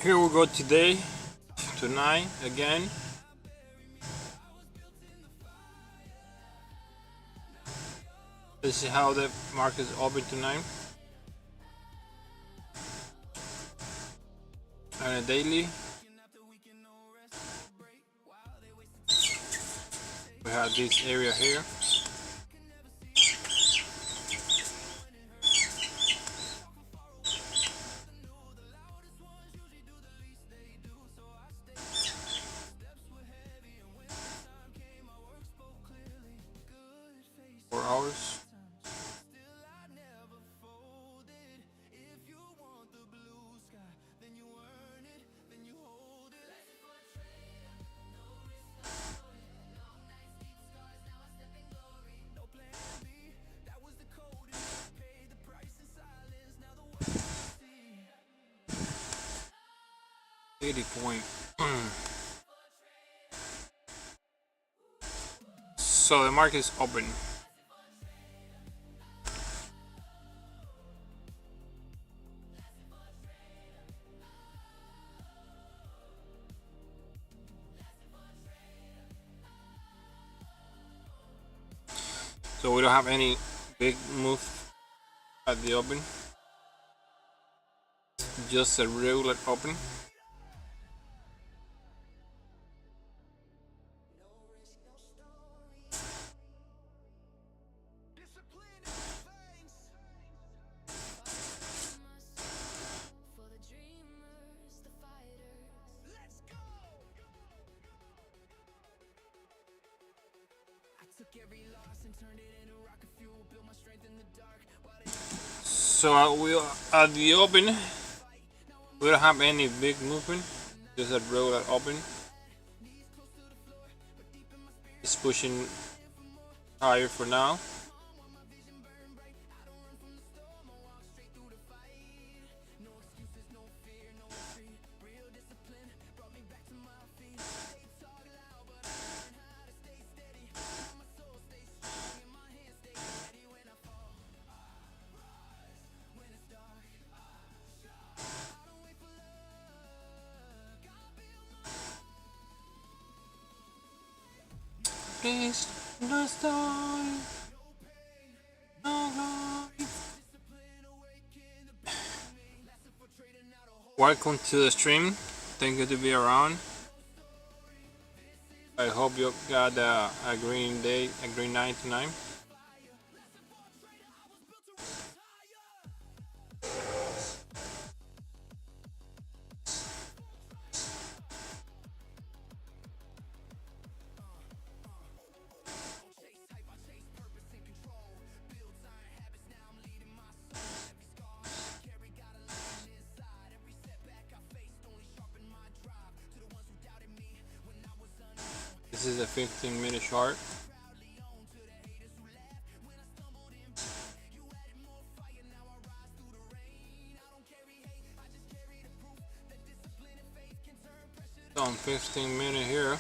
Here we go today, tonight again. This is how the market is open tonight. On a daily, we have this area here. Hours. .80. So the market is open. So we don't have any big move at the open, just a regular open. So we at the open, we don't have any big movement, just a regular open. It's pushing higher for now. Please, no story, no glory. Welcome to the stream. Thank you to be around. I hope you got a green day, a green night tonight. This is a 15-minute chart. So on 15-minute here,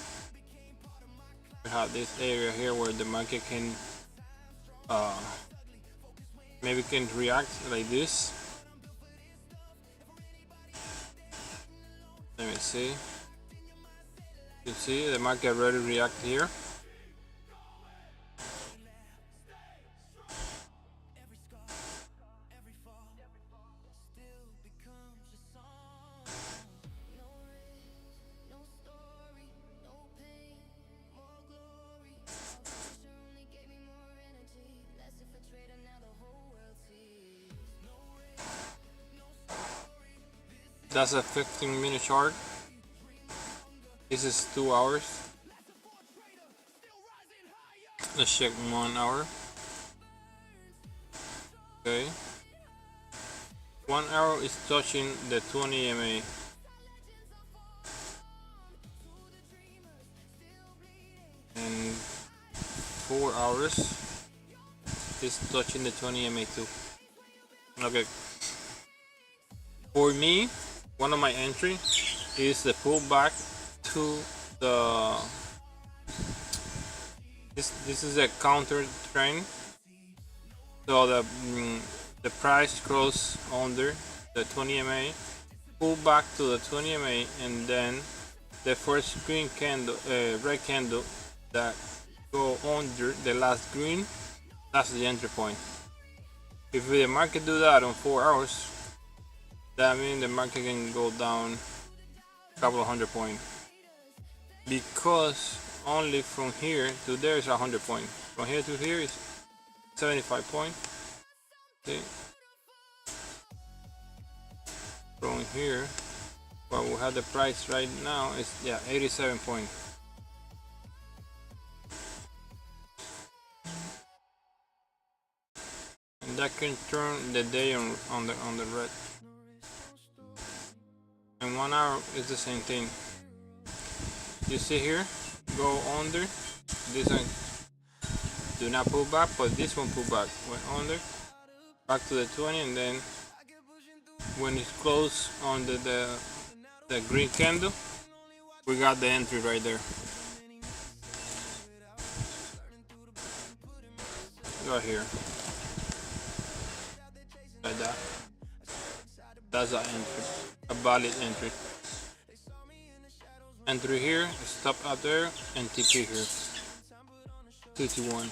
we have this area here where the market can maybe can react like this. Let me see. You see the market already react here. That's a 15-minute chart. This is 2 hours. Let's check 1 hour. Okay. 1 hour is touching the 20 MA. And 4 hours is touching the 20 MA too. Okay. For me, one of my entry is the pullback to the this is a counter trend, so the price goes under the 20 MA, pull back to the 20 MA, and then the first green candle, red candle that go under the last green, that's the entry point. If the market do that on 4 hours, that means the market can go down a couple of 100 points, because only from here to there is 100 points. From here to here is 75 points. See? From here, what we have the price right now is 87 points. And that can turn the day on the red. And 1 hour is the same thing. You see here, go under. This one do not pull back, but this one pull back. Went under, back to the 20, and then when it's close on the green candle, we got the entry right there. Right here, like that. That's an entry, a valid entry. Entry here, stop out there, and TP here. 51.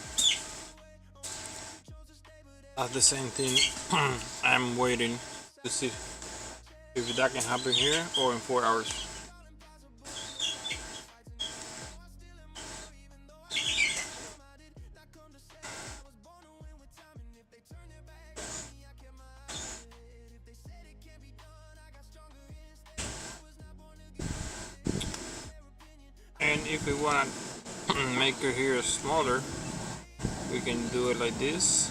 That's the same thing. I'm waiting to see if that can happen here or in 4 hours. And if we want to make it here smaller, we can do it like this,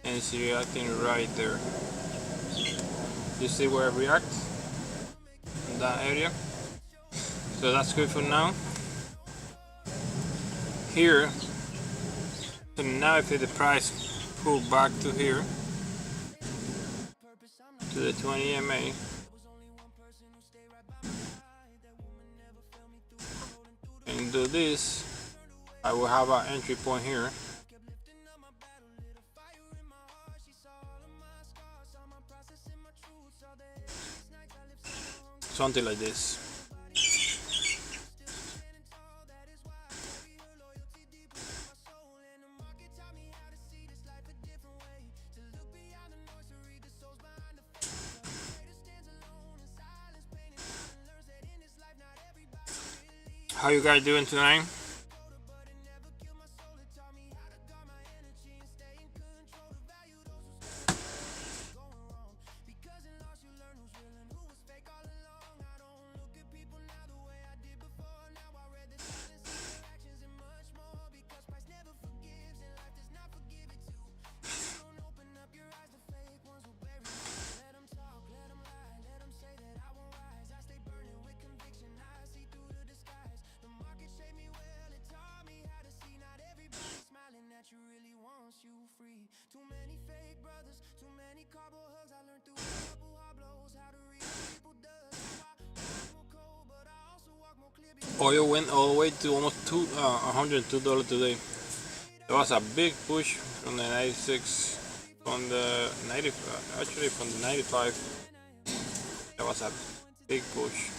and it's reacting right there. You see where it reacts in that area. So that's good for now. Here, so now if the price pull back to here, to the 20 MA, and do this, I will have an entry point here. Something like this. How you guys doing tonight? Oil went all the way to almost $102 today. There was a big push from the 96, from the 90, actually from the 95. There was a big push.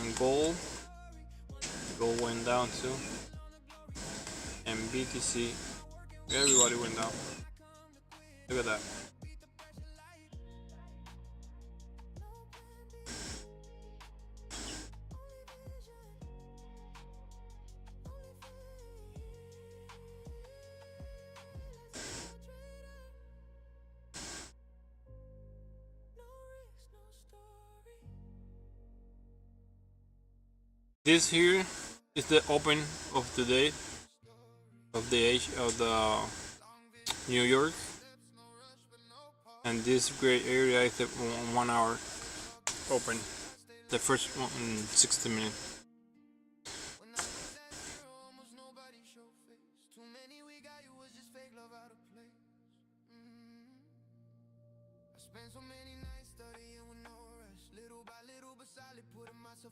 And gold went down too. And BTC, everybody went down. Look at that. This here is the open of the day of the New York, and this gray area is the 1 hour open, the first one in 60 minutes.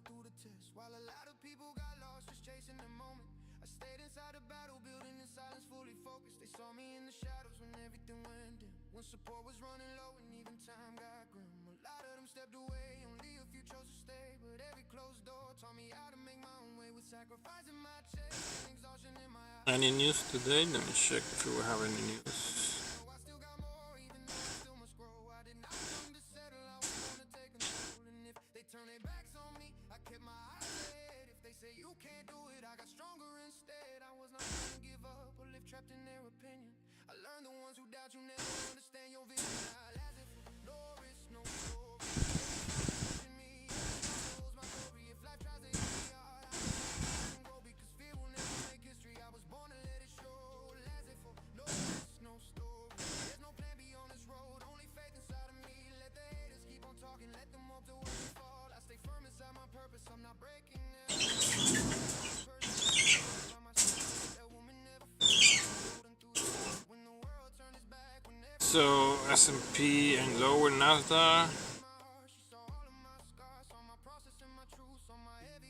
through the test. While a lot of people got lost just chasing the moment, I stayed inside the battle, building in silence, fully focused. They saw me in the shadows when everything went dim, when support was running low and even time got grim. A lot of them stepped away, only a few chose to stay. But every closed door taught me how to make my own way, with sacrificing my chest and exhaustion in my eyes. Any news today? Let me check if we have any news. I still got more, even though I still must grow. I did not come to settle, I was born to take control. And if they turn their backs on me, I kept my eyes ahead. If they say you can't do it, I got stronger instead. I was not trying to give up or live trapped in their opinion. I learned the ones who doubt you never understand your vision. I'll as if no risk, no story. Pushing me, knows my glory. If life tries to hit me hard, I can grow, because fear will never make history. I was born to let it show. As if no risk, no story. There's no plan B on this road, only faith inside of me. Let the haters keep on talking, let them hope to watch me fall. I stay firm inside my purpose, I'm not breaking it. So S&P and lower Nasdaq.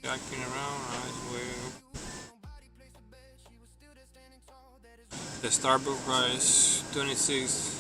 Jacking around, the Starbucks price 26.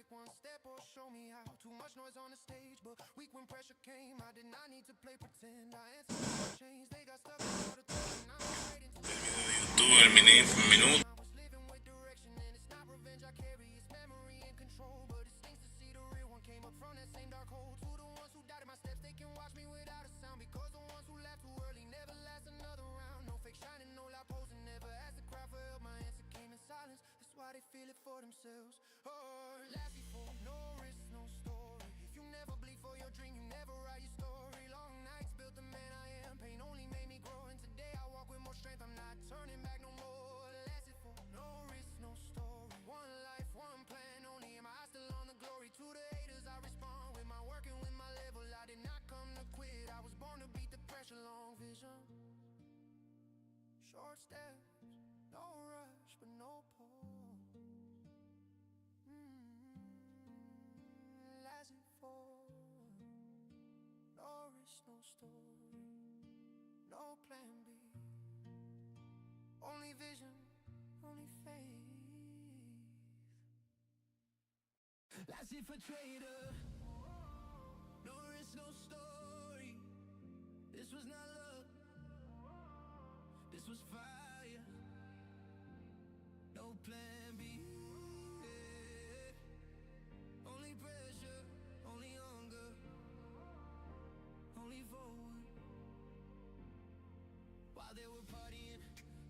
One step or show me how. Too much noise on the stage, but weak when pressure came. I did not need to play pretend. I answered the change. They got stuck in the talking. Now I'm straight into YouTube terminé en un minuto. I was living with direction, and it's not revenge I carry, it's memory and control. But it stings to see the real one came up from that same dark hole. To the ones who doubted my steps, they can watch me without a sound, because the ones who laughed too early never last another round. No fake shining, no loud posing, never asked the crowd for help. My answer came in silence. That's why they feel it for themselves. Last before, no risk, no story. If you never bleed for your dream, you never write your story. Long nights built the man I am. Pain only made me grow, and today I walk with more strength. I'm not turning back no more. Last before, no risk, no story. One life, one plan only. Am I still on the glory? To the haters I respond with my work and with my level. I did not come to quit. I was born to beat the pressure. Long vision, short steps, no rush, but no pause. As it for no risk, no story, no plan B, only vision, only faith. Last it for trader, no risk, no story. This was not love, this was fire. No plan B, only pressure, only hunger, only forward. While they were partying,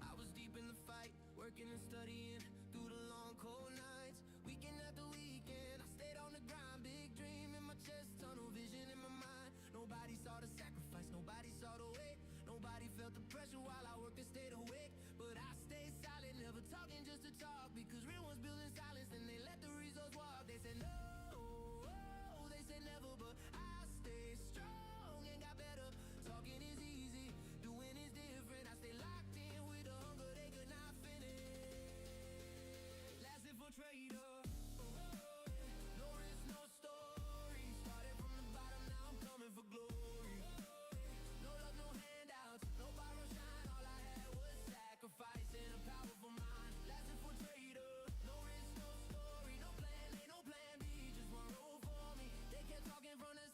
I was deep in the fight, working and studying through the long cold nights. Weekend after weekend, I stayed on the grind. Big dream in my chest, tunnel vision in my mind. Nobody saw the sacrifice, nobody saw the weight. Nobody felt the pressure while I worked and stayed awake. But I stayed silent, never talking just to talk, because real ones build in silence and they let the results walk. They said no, they said never, but I stayed strong and got better. Talking is easy, doing is different. I stay locked in with the hunger they could not finish. Last infiltrator, no risk, no story. Started from the bottom, now I'm coming for glory. No love, no handouts, no borrow shine. All I had was sacrifice and a powerful mind. Last infiltrator, no risk, no story, no plan A, no plan B. Just one road for me. They kept talking from the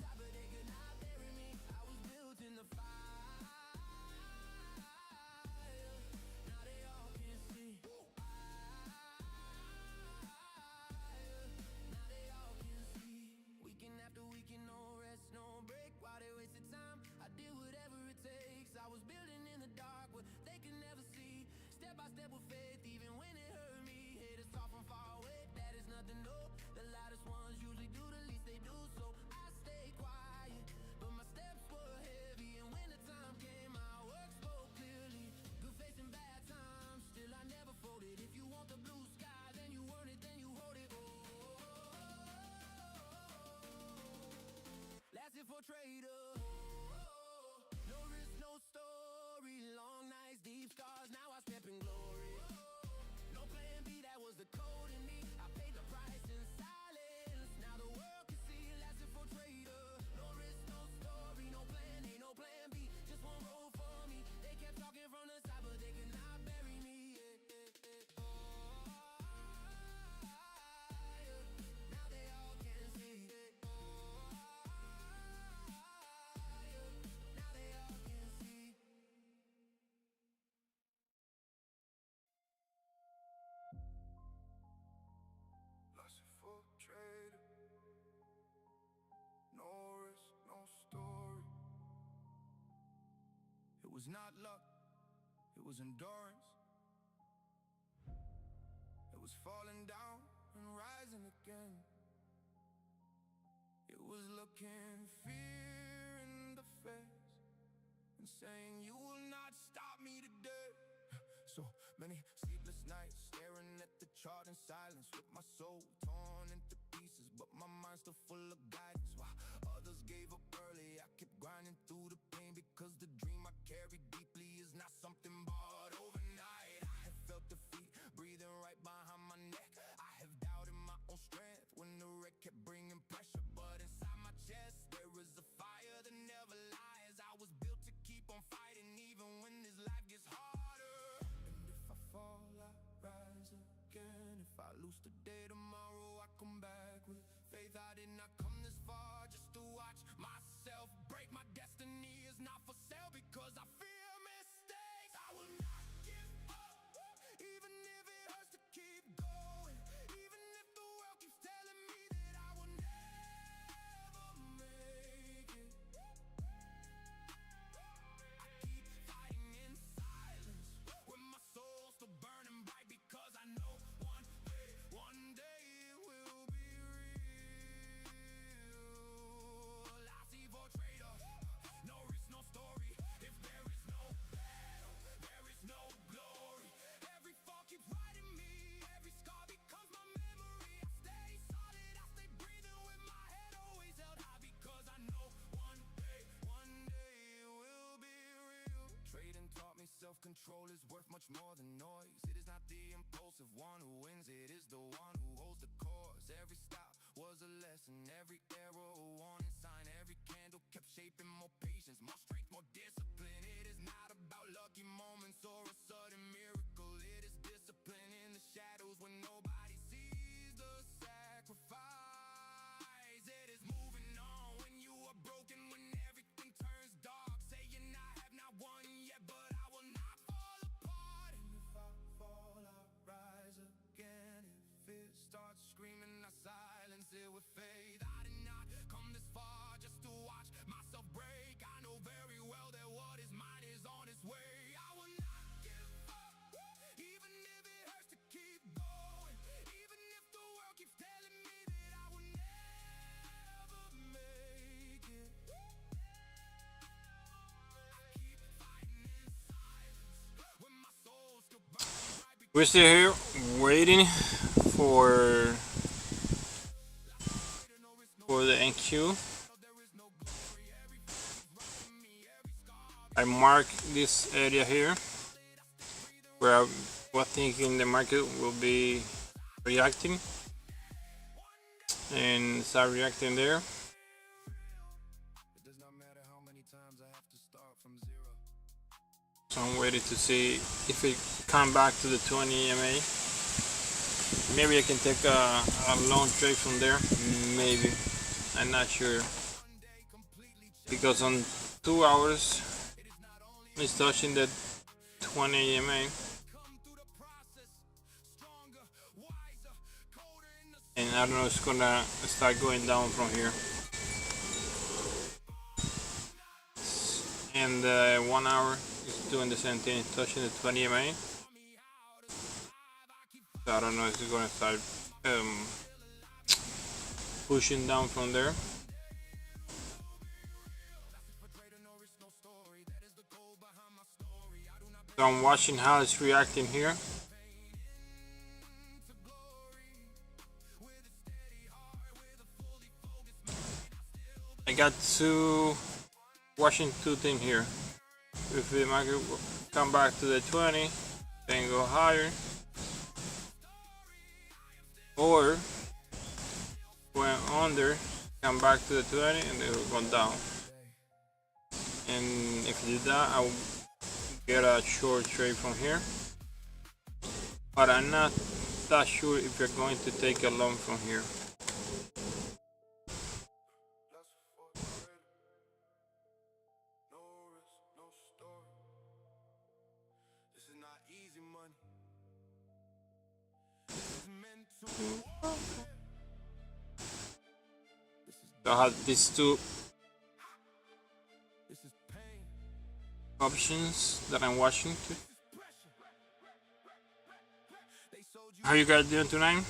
step with faith even when it hurt me. Haters talk from far away, that is nothing new. The loudest ones usually do the least they do. So I stay quiet, but my steps were heavy. And when the time came, my work spoke clearly. Good facing bad times, still I never folded. If you want the blue sky, then you earn it, then you hold it. Last it for trader. No risk, no story. Long nights, deep scars. Now I step in glory. No plan B, that was the code in me. I paid the price in silence. Now the world can see. Last it for trader. No risk, no story. No plan A, no plan B. Just one roll for me. They kept talking from the side, but they could not bury me. Now they all can see. Now they all can see. Lost it for trader. No risk, no story. It was not luck, it was endurance. It was falling down and rising again. It was looking fear in the face and saying you will not stop me today. So many sleepless nights staring at the chart in silence, with my soul torn into pieces, but my mind still full of guidance. While others gave up early, I kept grinding through the pain, because the dream I carry deeply is not something bought overnight. I have felt defeat breathing right behind my neck. I have doubted my own strength when the wreck kept bringing pressure, but inside my chest there is a fire that never lies. I was built to keep on fighting even when this life gets harder. And if I fall, I rise again. If I lose today, tomorrow I come back with faith. I did not come this far just to watch myself break. My destiny is not for sale because I fear mistakes. I will not give up, even if it hurts to keep going. Even if the world keeps telling me that I will never make it. I keep fighting in silence, with my soul still burning bright, because I know one day it will be real. I see for trader. No risk, no story. If there is no battle, there is no glory. Every fall keeps riding me, every scar becomes my memory. I stay solid, I stay breathing with my head always held high, because I know one day it will be real. Trading taught me self-control is worth much more than noise. It is not the impulsive one who wins, it is the one who holds the course. Every stop was a lesson, every arrow a warning sign. Every candle kept shaping more patience, more strength, more discipline. It is not about lucky moments or a sudden miracle. It is discipline in the shadows when nobody sees the sacrifice. It is moving on when you are broken, when everything turns dark, saying I have not won yet, but I will not fall apart. And if I fall, I rise again. If it starts screaming, I silence it with faith. I did not come this far just to watch myself break. I know very well that what is mine is on its way. I will not give up, even if it hurts to keep going. Even if the world keeps telling me that I will never make it. I keep fighting in silence, when my soul still burns bright. We're still here waiting for the NQ. I mark this area here where I was thinking the market will be reacting, and start reacting there. It does not matter how many times I have to start from zero. So I'm waiting to see if it come back to the 20 MA. Maybe I can take a long trade from there. Maybe. I'm not sure. Because on 2 hours it's touching the 20 MA. And I don't know, it's gonna start going down from here. And 1 hour is doing the same thing, touching the 20 MA. So I don't know if it's gonna start um, pushing down from there. So I'm watching how it's reacting here. I got two watching two things here. If the market come back to the 20, then go higher, or went under, come back to the 20, and then will go down. And if you do that, I will get a short trade from here. But I'm not that sure if you're going to take a long from here. So I have these two options that I'm watching. How you guys doing tonight?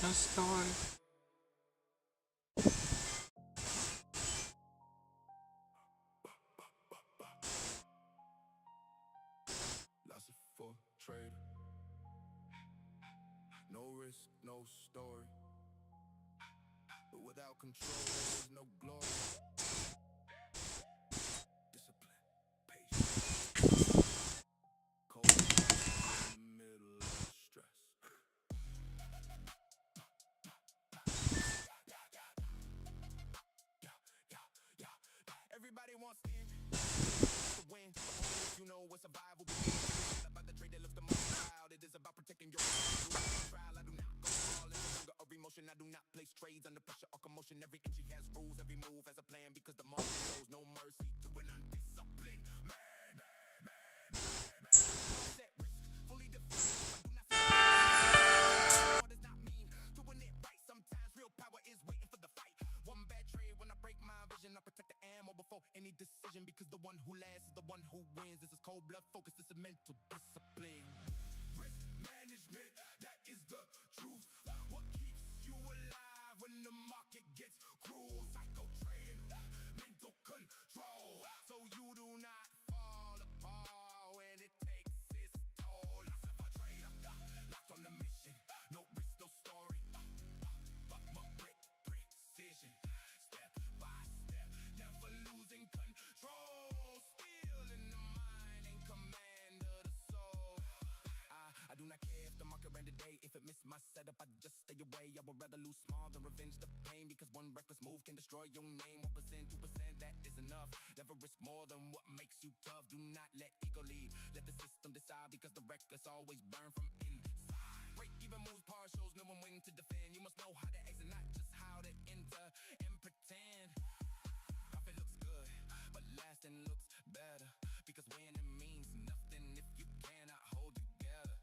That's the one. Trader. No risk, no story. But without control, there is no glory. Discipline, patience. Cold in the middle of stress. survival. It's about the trade that looks the most wild. It is about protecting your trial. I do not go all in the hunger of emotion. I do not place trades under pressure or commotion. Every inch has rules, every move has a plan, because the market shows no mercy to an undisciplined man. Set risk, fully defeated. I do not what does not mean doing it right. Sometimes real power is waiting for the fight. One bad trade when I break my vision. I protect the ammo before any decision, because the one who lasts is the one who wins. This is cold blood focus, this is mental discipline. Risk management, that is the truth. What keeps you alive when the market gets cruel? Psycho trading, mental control, so you do not fall apart when it takes its toll. Lots of a trader, locked on the mission. No risk, no story, but my precision. Step by step, never losing control. Still in the mind and command of the soul. I do not care if the market ran today. If it missed my setup, I'd just stay away. I would rather lose small than revenge the pain, because one reckless move can destroy your name. 1%, 2%, that is enough. Never risk more than what makes you tough. Do not let ego lead, let the system decide, because the reckless always burn from inside. Break even moves, partials, no one waiting to defend. You must know how to exit, not just how to enter and pretend. Profit looks good, but lasting looks better, because winning means nothing if you cannot hold together.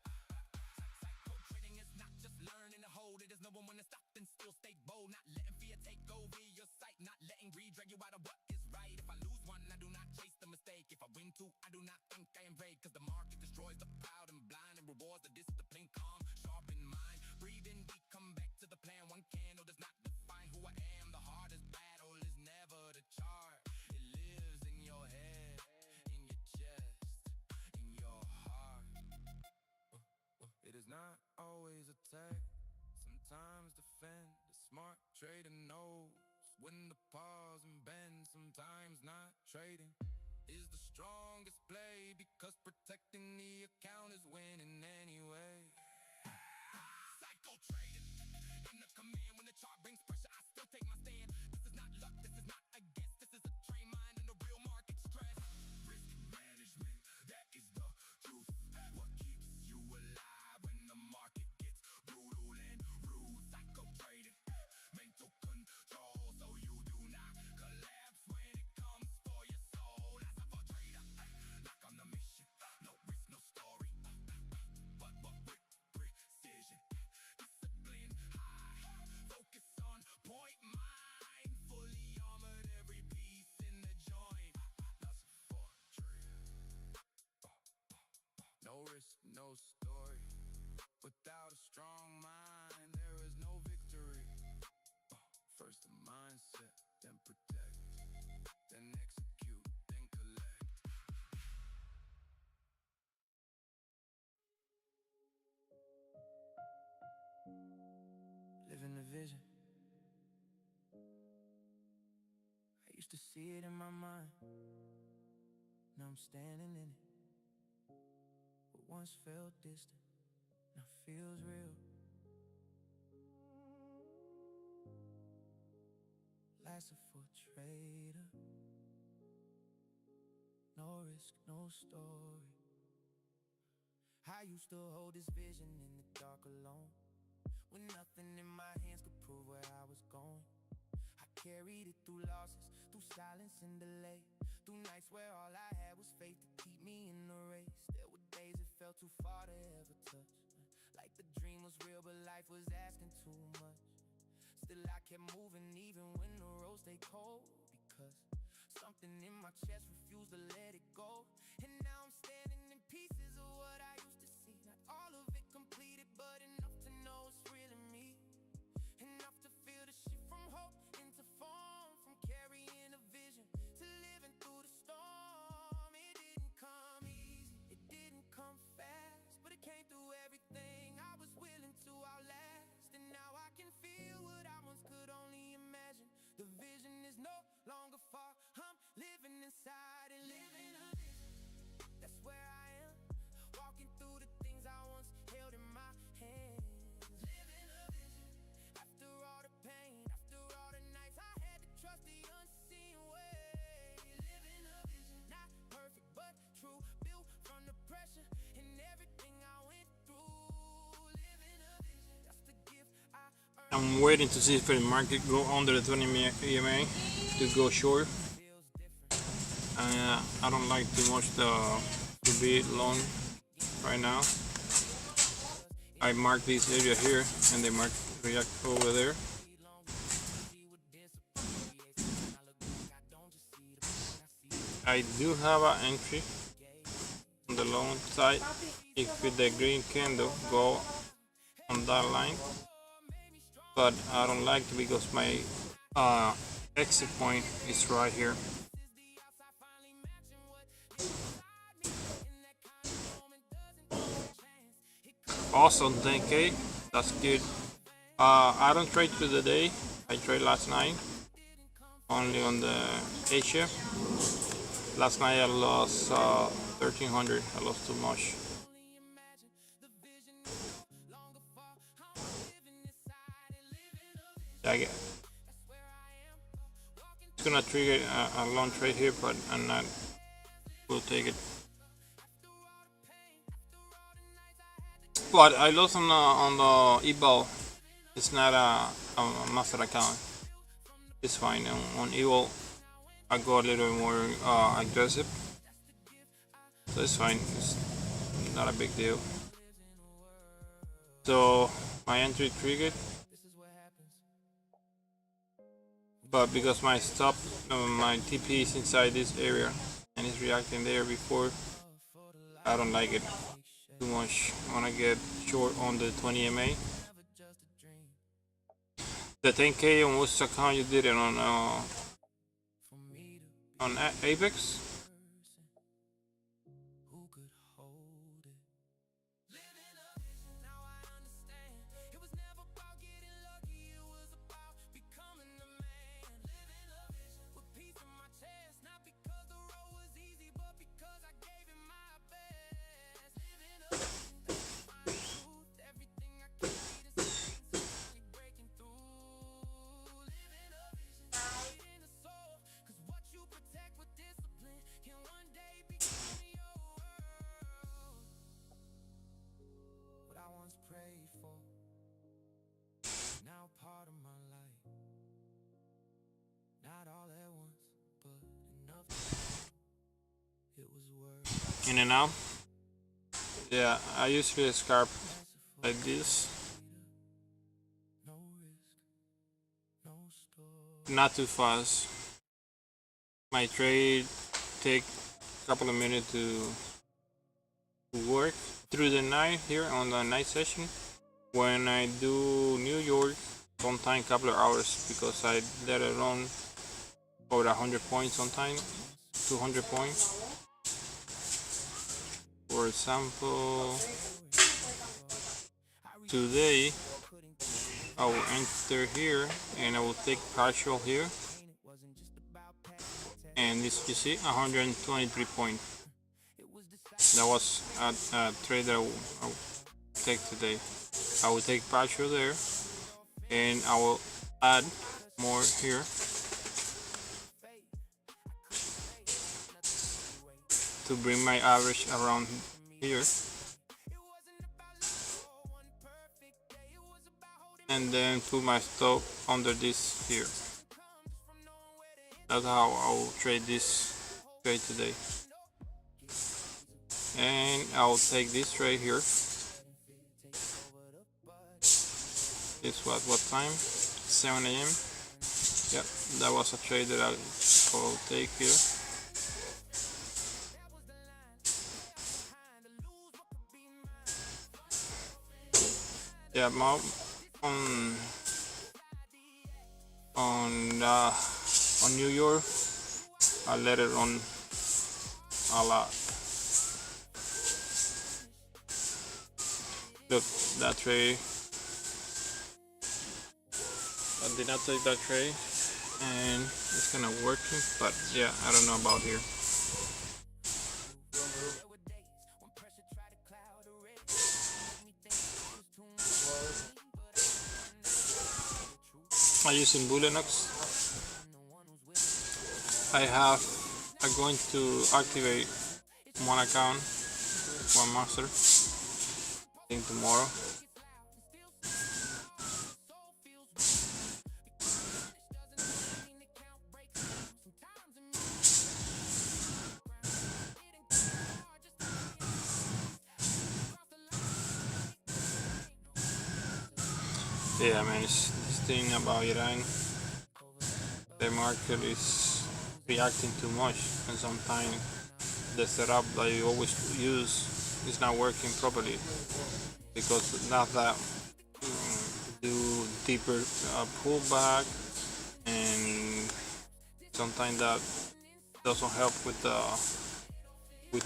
Psycho trading is not just learning to hold it, is knowing when to stop and still stay bold. Not letting fear take over your sight, not letting greed drag you out of what is right. If I lose one, I do not chase the mistake. If I win two, I do not think I am vague, because the market destroys the proud and blind and rewards the discipline, calm, sharp in mind. Breathe in deep, come back to the plan. One candle does not define who I am. The hardest battle is never the chart. It lives in your head, in your chest, in your heart. It is not always attack, sometimes defend. The smart trader knows when to pause and bend. Sometimes not trading is the strongest play, because protecting the account is winning anyway. Psycho trading in the command. When the chart brings pressure, I still take my stand. This is not luck, this is not a guess. This is a trained mind and a real market stress. Risk management, that is the truth. What keeps you alive when the market gets brutal and rude? Psycho trading, mental control, so you do not collapse when it comes for your soul. As a trader, lock on the mission. No risk, no story, but with precision. Discipline high, focus on point, mind fully armored, every piece in the joint. That's for trader. No risk, no story. Without a strong mind, there is no victory. First the mindset, then protect, then execute, then collect. Living the vision. I used to see it in my mind. Now I'm standing in it. What once felt distant now feels real. Life's a full trader. No risk, no story. I used to hold this vision in the dark alone, when nothing in my hands could prove where I was going. I carried it through losses, through silence and delay, through nights where all I had was faith to keep me in the race. There were days it felt too far to ever touch, like the dream was real but life was asking too much. Still I kept moving even when the road stayed cold, because something in my chest refused to let it go. And now I'm standing in pieces of what I used to see. Not all of it completed, but enough to know it's really me. Enough to feel the shift from hope into form, from carrying a vision to living through the storm. It didn't come easy, it didn't come fast, but it came through everything I was willing to outlast. And now I can feel what I once could only imagine. The vision is no longer far, I'm living inside it, living a vision. I'm waiting to see if the market go under the 20 EMA to go short. I don't like too much to be long right now. I mark this area here and they mark react over there. I do have an entry on the long side if with the green candle go on that line, but I don't like it because my exit point is right here. Awesome, 10K, that's good. I don't trade today, I trade last night, only on the Asia. Last night I lost 1300, I lost too much. It's gonna trigger a long trade here, but I'm not, will take it. But I lost on the eBall. It's not a master account. It's fine. On eBall, I go a little more aggressive, so it's fine. It's not a big deal. So my entry triggered, but because my stop, my TP is inside this area and it's reacting there before, I don't like it too much. I wanna get short on the 20 MA. The 10K on which account you did it on Apex? In and out. Yeah, I usually scalp like this. Not too fast. My trade take a couple of minutes to work through the night here on the night session. When I do New York, sometimes a couple of hours because I let it run over 100 points sometimes, 200 points. For example, today I will enter here and I will take partial here, and this you see 123 points. That was a trade that I will take today. I will take partial there and I will add more here to bring my average around here, and then put my stop under this here. That's how I will trade this trade today. And I will take this trade here. This was what time? 7 AM. Yep, that was a trade that I will take here. Yeah, on New York, I let it run a lot. Look, that trade. I did not take that trade, and it's kind of working, but yeah, I don't know about here. I'm using Bullenox. I'm going to activate one account, one master, I think tomorrow. Yeah, man, it's this thing about Iran. The market is reacting too much, and sometimes the setup that you always use is not working properly because not that do deeper pullback, and sometimes that doesn't help with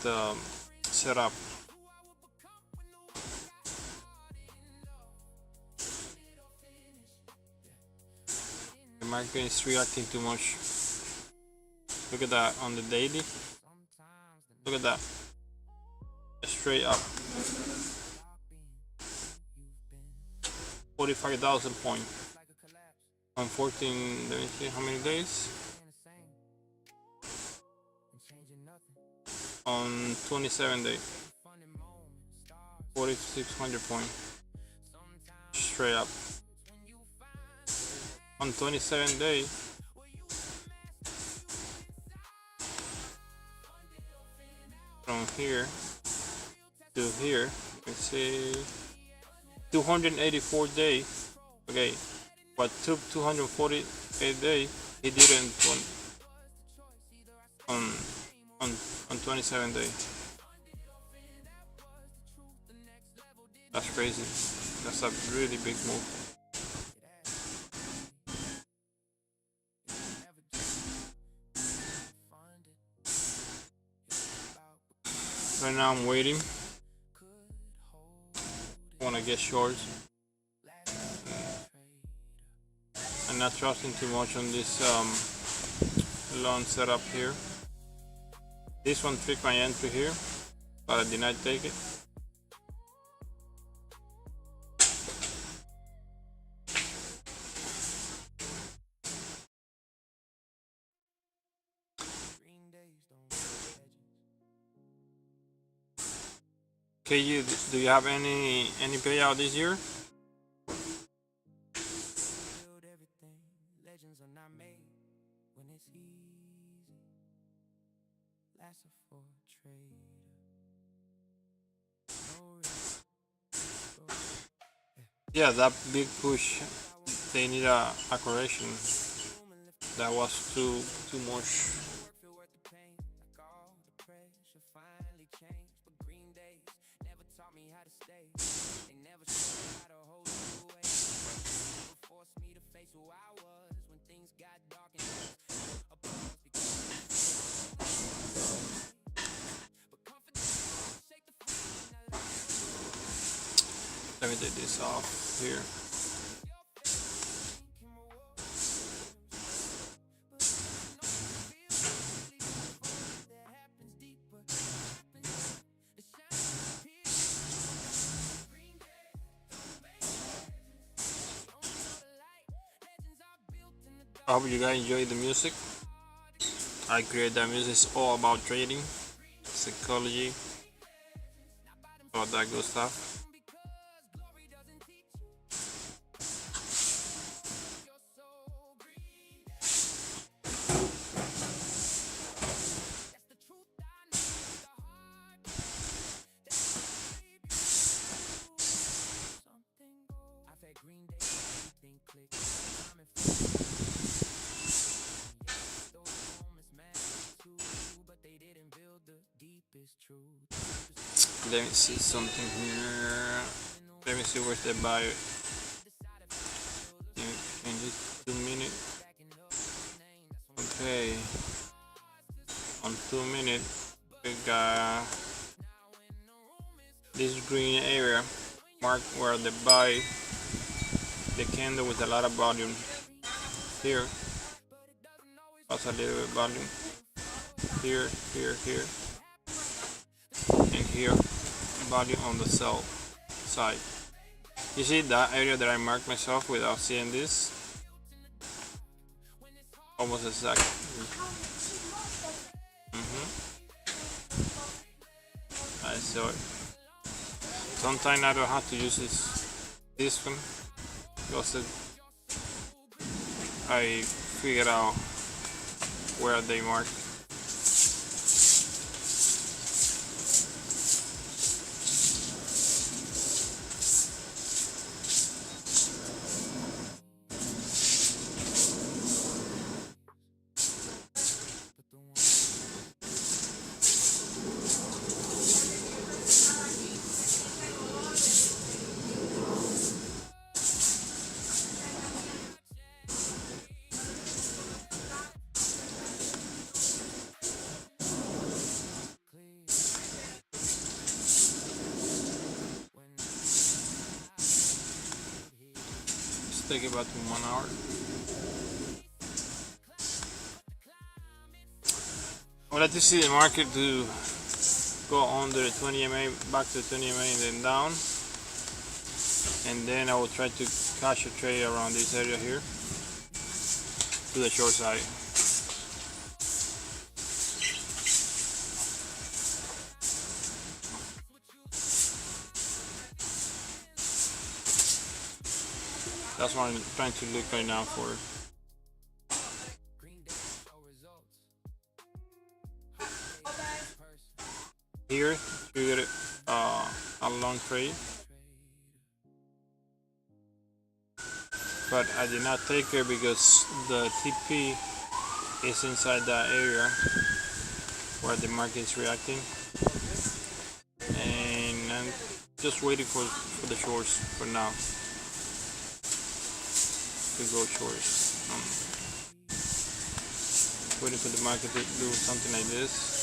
the setup. The market is reacting too much. Look at that on the daily. Look at that. Straight up. 45,000 points on 14. Let me see how many days. On 27 days. 4,600 points. Straight up. On 27 days. From here to here, let's see, 284 days. Okay, but took 248 days. He did it on 27 days. That's crazy. That's a really big move. Right now I'm waiting. I want to get shorts. I'm not trusting too much on this long setup here. This one tricked my entry here, but I did not take it. Okay, do you have any payout this year? Yeah, that big push, they need a correction. That was too much. Let me take this off here. I hope you guys enjoy the music. I create that music. It's all about trading, psychology, all that good stuff. Let me see something here. Let me see where's the buy. In just 2 minutes. Okay. On 2 minutes, we got this green area marked where the buy, the candle with a lot of volume. Here, that's a little bit volume. Here, and here, volume on the sell side. You see that area that I marked myself without seeing this? Almost exact. I saw it. Sometimes I don't have to use this one because I figured out where they mark. take it back to 1 hour. I would like to see the market to go under 20 MA, back to 20 MA and then down. And then I will try to catch a trade around this area here to the short side. That's what I'm trying to look right now for. Here, triggered a long trade, but I did not take it because the TP is inside that area where the market is reacting, and I'm just waiting for the shorts for now to go shorts. Waiting for the market to do something like this.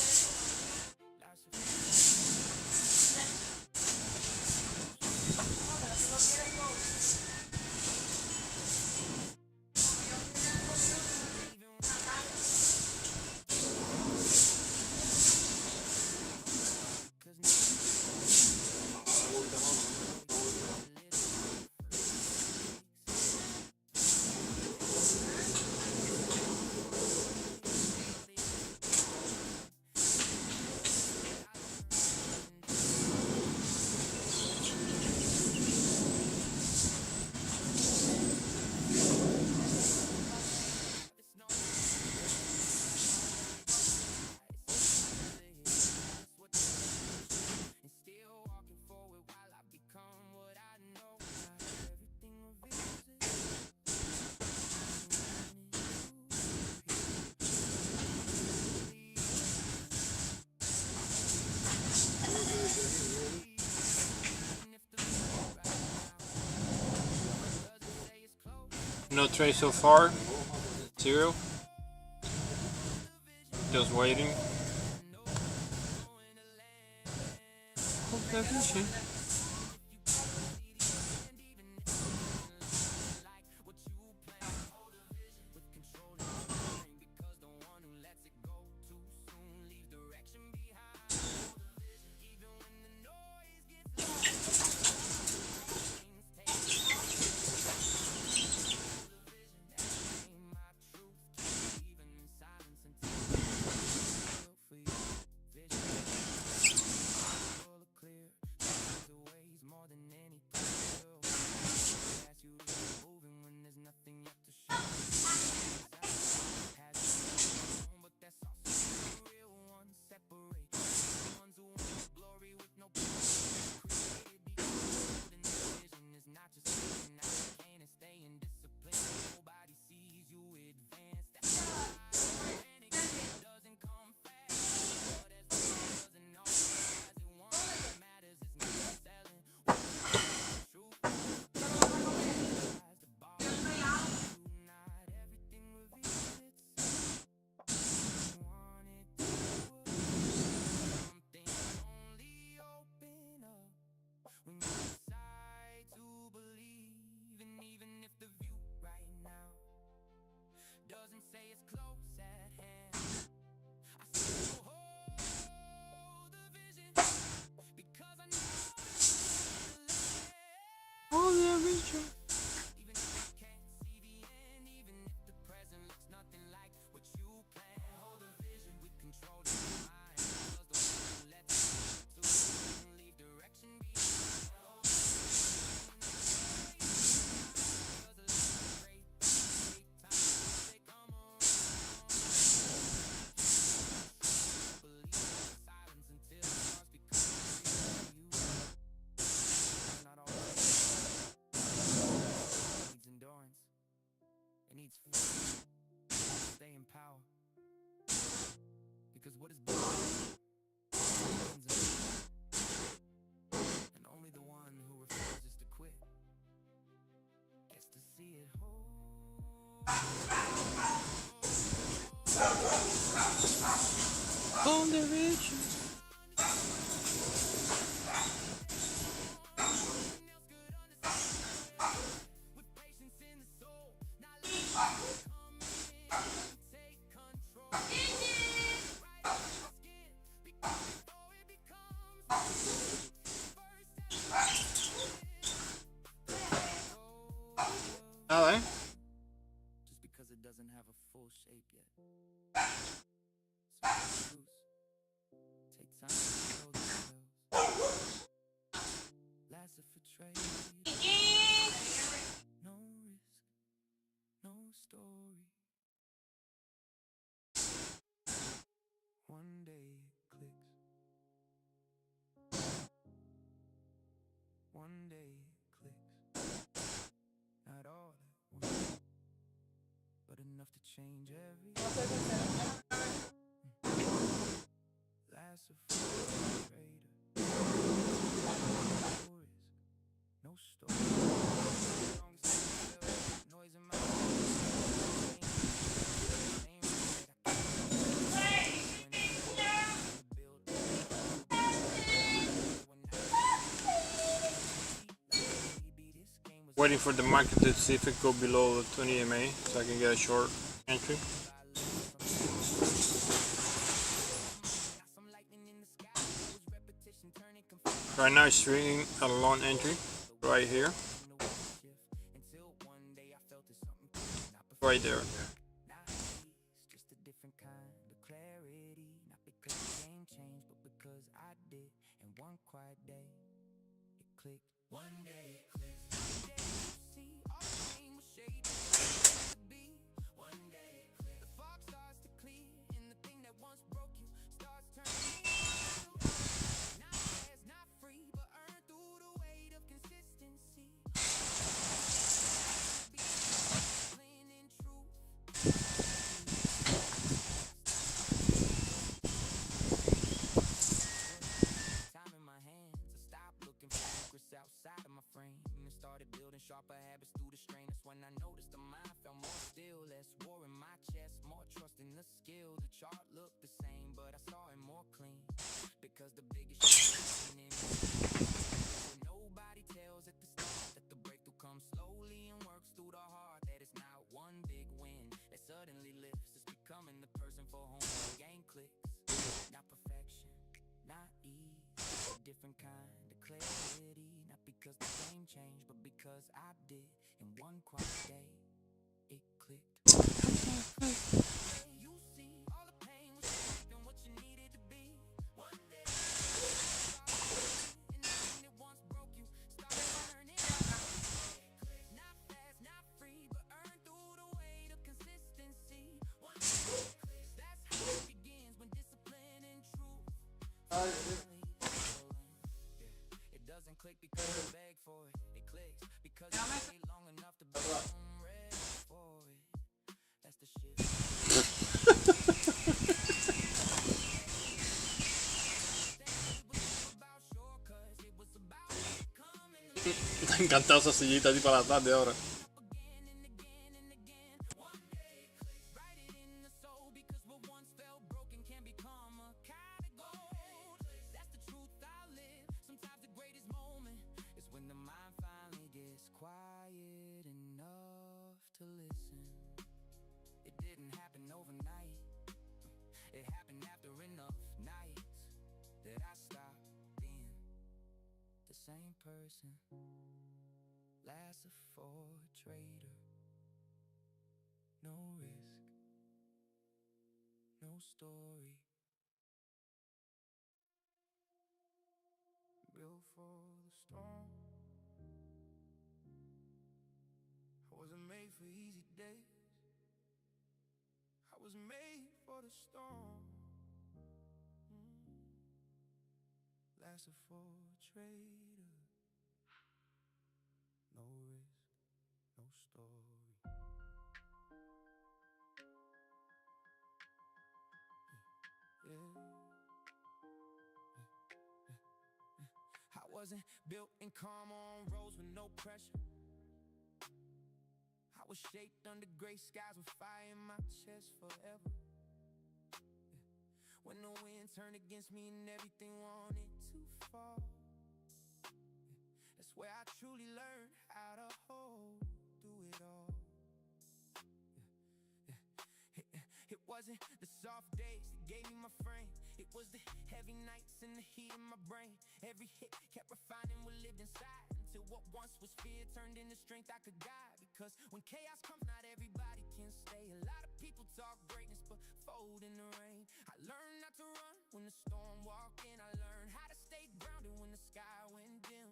No trade so far, 0. Just waiting. On the ridge. it doesn't have a full shape yet. So loose. Take time to show themselves. Last of a trade. No risk, no story. One day it clicks. One day it clicks. Not all at once, but enough to change everything. Last of a trader. No risk, no story. Noise in my Waiting for the market to see if it go below the 20 MA so I can get a short entry. Right now it's trading a long entry right here. Right there. Just a different kind of clarity. Not because the game changed, but because I did. And one quiet day, it clicked. One day it clicked. See, all the pain was shaded to be. One day it clicked. The fog starts to clear, and the thing that once broke you starts turning into. Not fast, not free, but earned through the weight of consistency. Discipline and truth. Time in my hands, I stopped looking for secrets outside of my frame and started building sharper habits through the strain. That's when I noticed the mind felt more still, less war in my chest, more trust in the skill. The chart looked the same, but I saw it more clean because the biggest shit in me. Nobody tells at the start that the breakthrough comes slowly and works through the heart. That it's not one big win that suddenly lifts. It's becoming the person for whom the game clicks. Not perfection, not ease, a different kind of clarity. Not because the game changed, but because I did. In one quiet day, it clicked. You see, all the pain was shaping what you needed to be. One day, and the thing that once broke you started turning. Not fast, not free, but earned through the weight of consistency. One day, that's how it begins when discipline and truth. It doesn't click because you beg for it. It clicks because you wait long enough to be ready for it. That's the shit. About shortcuts, it was about coming Está encantado esa sillita así para la tarde ahora. again and again and again. One day, write it in the soul because what once felt broken can become a kind of gold. That's the truth I live. Sometimes the greatest moment is when the mind finally gets quiet enough to listen. It didn't happen overnight. It happened after enough nights that I stopped being the same person. Last of for trader. No risk, no story. Built for the storm. I wasn't made for easy days. I was made for the storm. Last of for trader. No risk, no story. I wasn't built in karma on roads with no pressure. I was shaped under gray skies with fire in my chest forever. When the wind turned against me and everything wanted to fall, that's where I truly learned how to hold through it all. It wasn't the soft days that gave me my frame. It was the heavy nights and the heat in my brain. Every hit kept refining what lived inside, until what once was fear turned into strength I could guide. Because when chaos comes, not everybody can stay dark greatness, but fold in the rain. I learned not to run when the storm walked in. I learned how to stay grounded when the sky went dim.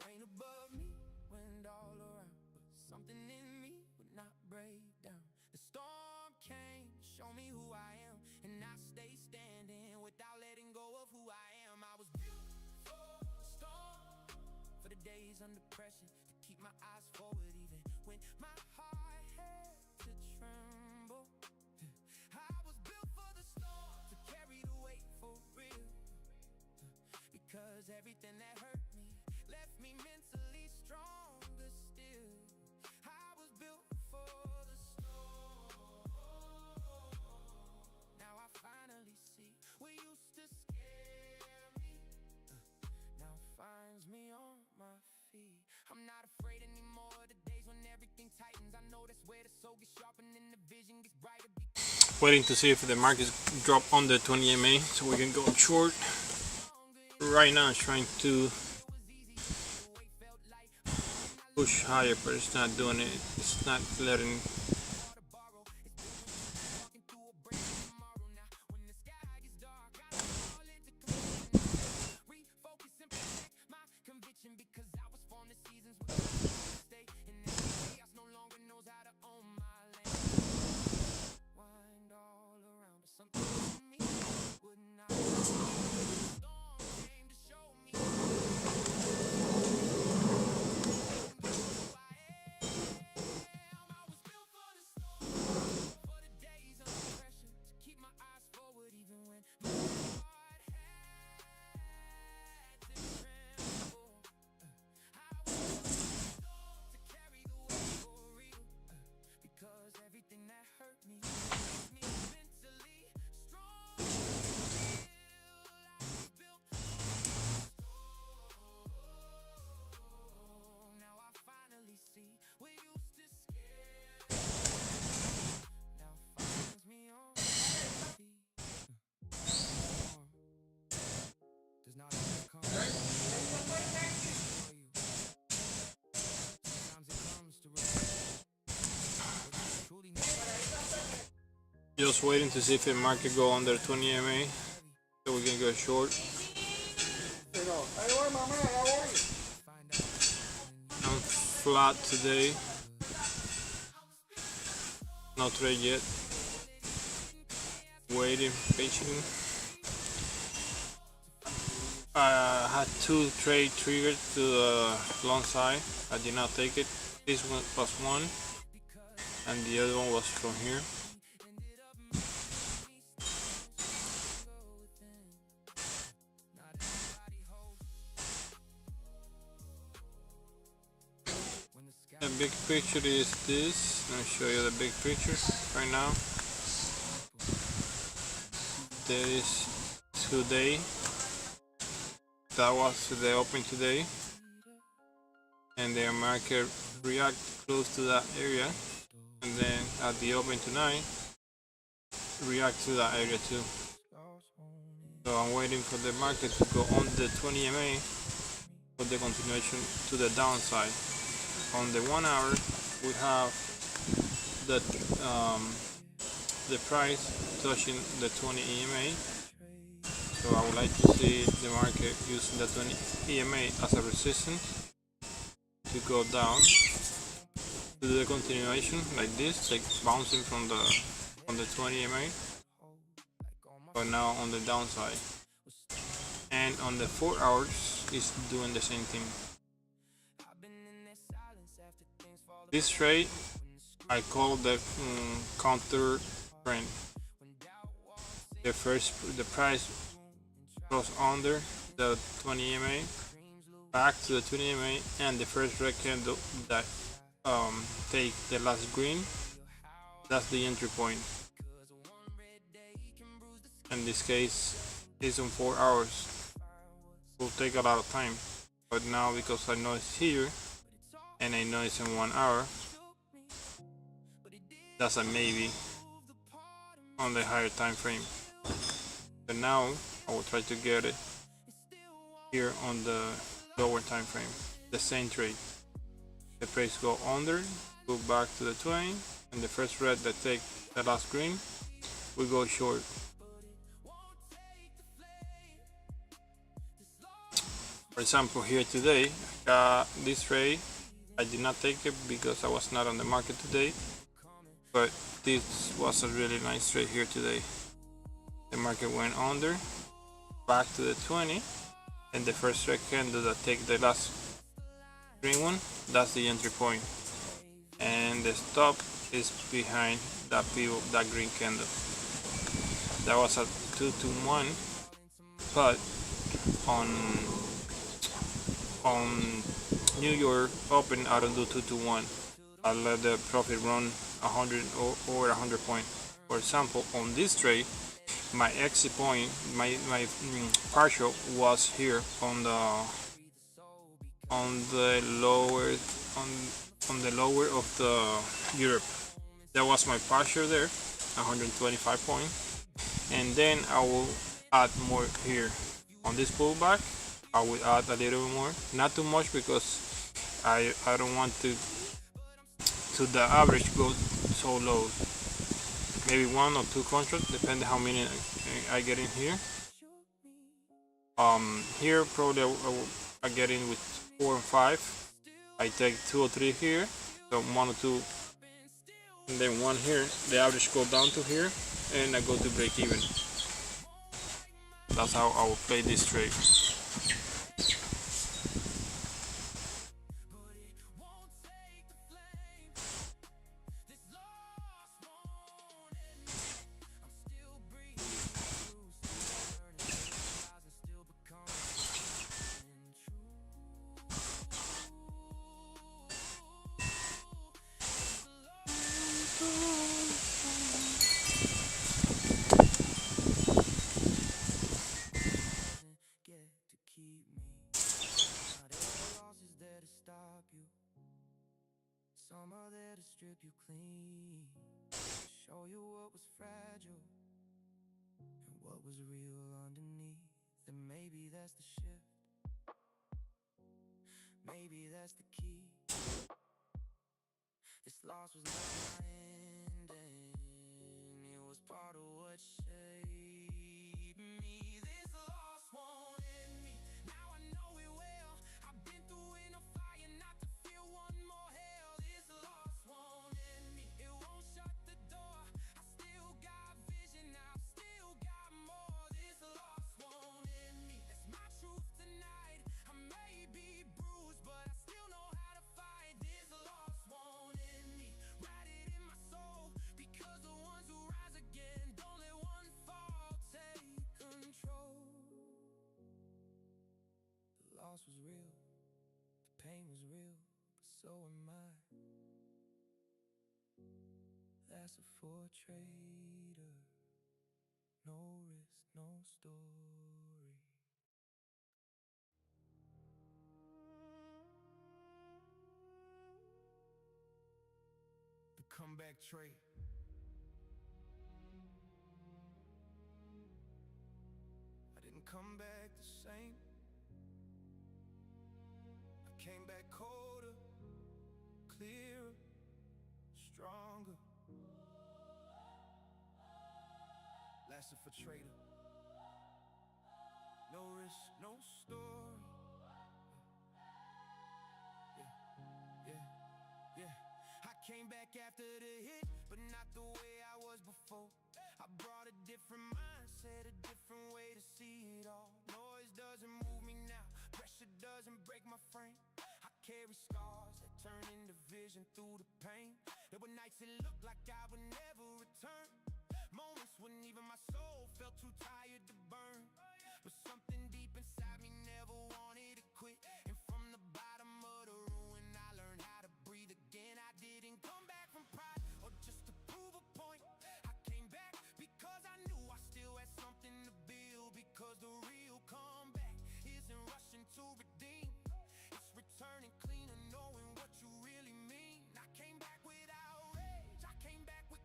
Rain above me, wind all around, but something in me would not break down. The storm came to show me who I am, and I stay standing without letting go of who I am. I was built for the storm, for the days under pressure, to keep my eyes forward even when my heart had to tremble. I was built for the storm, to carry the weight for real, because everything that hurt me left me mentally stronger still. I was built for the storm. Now I finally see what used to scare me now finds me on my feet. I'm not afraid anymore of the days when everything tightens. I know that's where the soul gets sharpened and the vision gets brighter. Waiting to see if the market drop under 20 MA so we can go short. Right now it's trying to push higher, but it's not doing it. It's not letting. Just waiting to see if the market go under 20 MA so we can go short. I'm flat today. No trade yet. Waiting patiently. I had two trade triggered to the long side. I did not take it. This one was one, and the other one was from here. The big picture is this. Let me show you the big picture right now. There is today. That was the open today, and the market react close to that area, and then at the open tonight react to that area too. So I'm waiting for the market to go on the 20 MA for the continuation to the downside. On the 1 hour we have the price touching the 20 EMA. So I would like to see the market using the 20 EMA as a resistance to go down to the continuation like this, like bouncing from the 20 EMA, but now on the downside. And on the 4 hours is doing the same thing. This trade I call the counter trend. The price goes under the 20 EMA, back to the 20 EMA, and the first red candle that take the last green, that's the entry point. In this case, it's on 4 hours. Will take a lot of time, but now because I know it's here and I know it's in 1 hour, that's a maybe on the higher time frame. But now I will try to get it here on the lower time frame. The same trade. The price go under, go back to the 20, and the first red that take the last green, we go short. For example, here today, this trade, I did not take it because I was not on the market today, but this was a really nice trade here today. The market went under, back to the 20, and the first red candle that take the last green one, that's the entry point, and the stop is behind that that green candle. That was a 2 to 1, but on New York Open, I don't do 2 to 1. I let the profit run 100 or over 100 points. For example, on this trade, my exit point, my partial was here on the lower of the Europe. That was my partial there, 125 points, and then I will add more here on this pullback. I will add a little more, not too much, because I don't want to the average go so low. Maybe 1 or 2 contracts, depending how many I get in here. Here probably I get in with 4 and 5. I take 2 or 3 here, so 1 or 2, and then 1 here. The average go down to here, and I go to break even. That's how I will play this trade. Some are there to strip you clean, show you what was fragile and what was real underneath. And maybe that's the shift, maybe that's the key. This loss was not my ending, it was part of what shaped me. This loss won't end me, now I know it well. I've been through enough fire not to feel one more hell. This loss won't end me, it won't shut the door. I still got vision, I've still got more. This loss won't end me, that's my truth tonight. I may be bruised, but I still know how to fight. This loss won't end me, write it in my soul, because the ones who rise again don't let one fall take control. The loss was real, the pain was real, but so am I. That's a for trader, no risk, no story. The comeback trade. I didn't come back the same, I came back colder, clearer, stronger. Lasted for trader, no risk, no story. Yeah. I came back after the hit, but not the way I was before. I brought a different mindset, a different way to see it all. Noise doesn't move me now, pressure doesn't break my frame. I carry scars that turn into vision through the pain. There were nights it looked like I would never return, moments when even my soul felt too tired to burn. But something deep inside me never wanted to quit, and from the bottom of the ruin I learned how to breathe again. I didn't come back from pride or just to prove a point. I came back because I knew I still had something to build. Because the real comeback isn't rushing to redeem, it's returning cleaner, knowing what you really mean. I came back with outrage, I came back with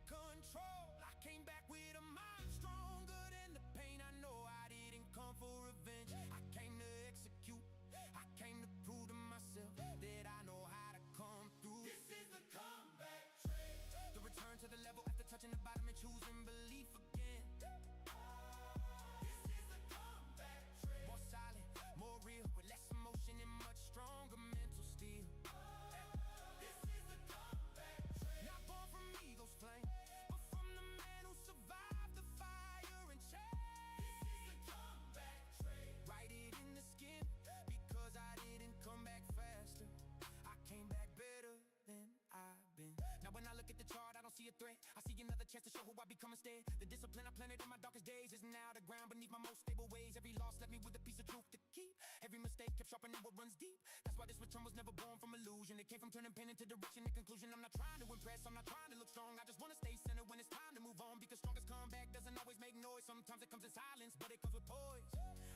chance to show who I become instead. The discipline I planted in my darkest days is now the ground beneath my most stable ways. Every loss left me with a piece of truth to keep. Every mistake kept sharpening what runs deep. That's why this return was never born from illusion. It came from turning pain into direction and conclusion. I'm not trying to impress, I'm not trying to look strong. I just wanna stay centered when it's time to move on. Because strongest comeback doesn't always make noise. Sometimes it comes in silence, but it comes with poise.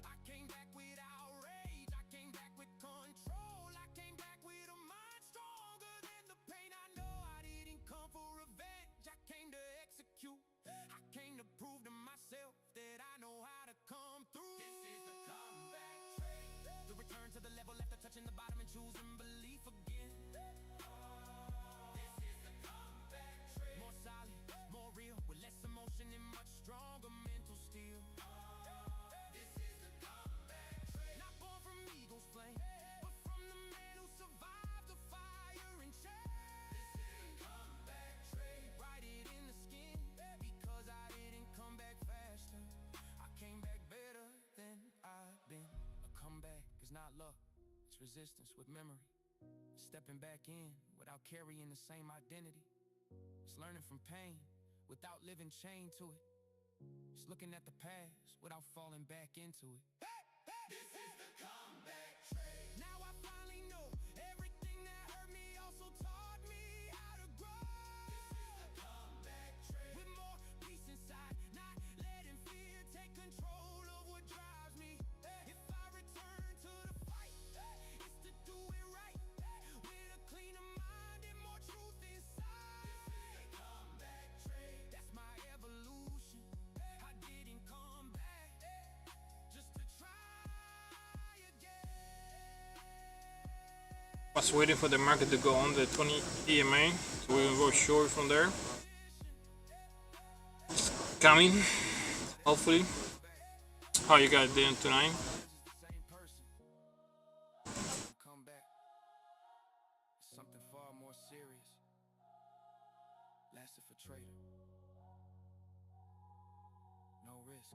I came back without rage, I came back with control. I came back with a mind stronger than the pain. I know I didn't come for revenge, I came to execute. I came to prove to myself that I know how to come through. This is the comeback train. The return to the level after touching the bottom and choosing belief again. This is the comeback train. More solid, more real, with less emotion and much stronger mental steel. This is the comeback train. Not born from eagle's flame, but from the man who survived the fire and change. This is the comeback train. Write it in the skin, because I didn't come back faster. I came back better than I've been. A comeback is not luck, it's resistance with memory. Stepping back in without carrying the same identity. It's learning from pain without living chained to it. It's looking at the past without falling back into it. This is the comeback train. Now I finally know everything that hurt me also taught me how to grow. This is the comeback train. With more peace inside, not letting fear take control of what drives me. If I return to the fight, it's to do it right, with a cleaner mind and more truth inside. This is the comeback train. That's my evolution. I didn't come back just to try again. Was waiting for the market to go on the 20 EMA, so we will go short from there. It's coming, hopefully. How you guys doing tonight? Same person. Come back. Something far more serious. Lasted for trader. No risk.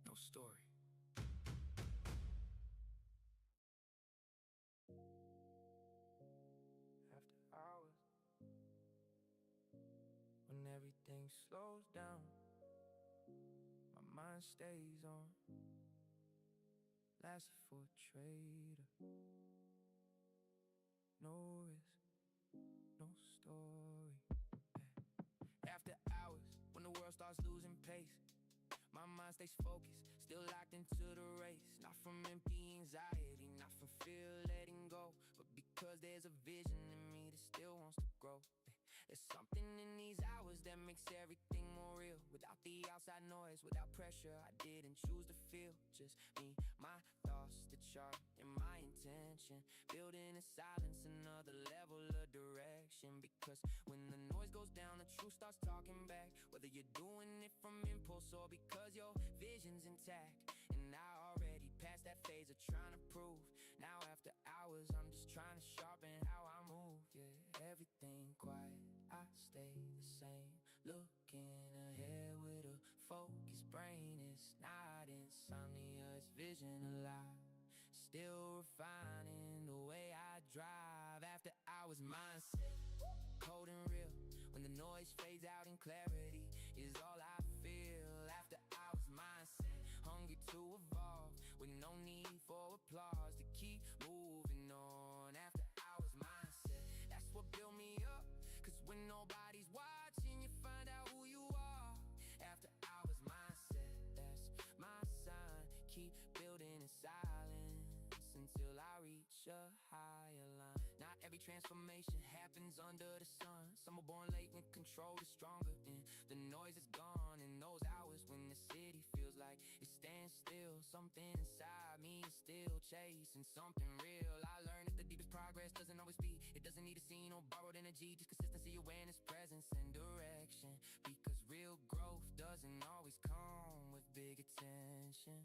No story. After hours, when everything slows down, my mind stays on. Lasted for a trader. No risk, no story. After hours, when the world starts losing pace, my mind stays focused, still locked into the race. Not from empty anxiety, not from fear letting go, but because there's a vision in me that still wants to grow. There's something in these hours that makes everything more real. Without the outside noise, without pressure, I didn't choose to feel. Just me, my thoughts, the chart, and my intention. Building in silence, another level of direction. Because when the noise goes down, the truth starts talking back. Whether you're doing it from impulse or because your vision's intact. And I already passed that phase of trying to prove. Now after hours, I'm just trying to sharpen how I move. Yeah, everything quiet, I stay the same. Looking ahead with a focused brain. It's not insomnia, it's vision alive. Still refining the way I drive. After hours mindset, cold and real. When the noise fades out and clarity is all I feel. After hours mindset, hungry to evolve, with no need for applause to keep moving on. After hours mindset, that's what built me up. Cause when nobody's watching, you find out who you are. After hours mindset, that's my sign. Keep building in silence until I reach a higher line. Not every transformation happens under the sun. Some are born late when control is stronger, and the noise is gone. In those hours when the city feels like it stands still, something inside me is still chasing something real. I learned that the deepest progress doesn't always be, it doesn't need a scene or borrowed energy. Just consistency, awareness, presence, and direction. Because real growth doesn't always come with big attention.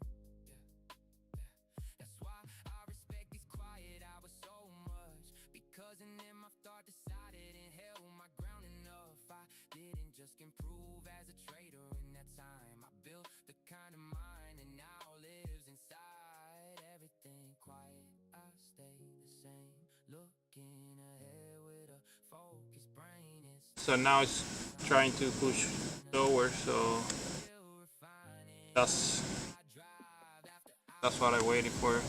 That's why I respect these quiet hours so much. Because in them I've thought, decided, and held my ground enough. I didn't just improve as a trader in that time. I built the kind of mind that now lives inside. Everything quiet, I stay the same. Looking ahead with a focused brain. So now it's trying to push lower, so that's what I'm waiting for.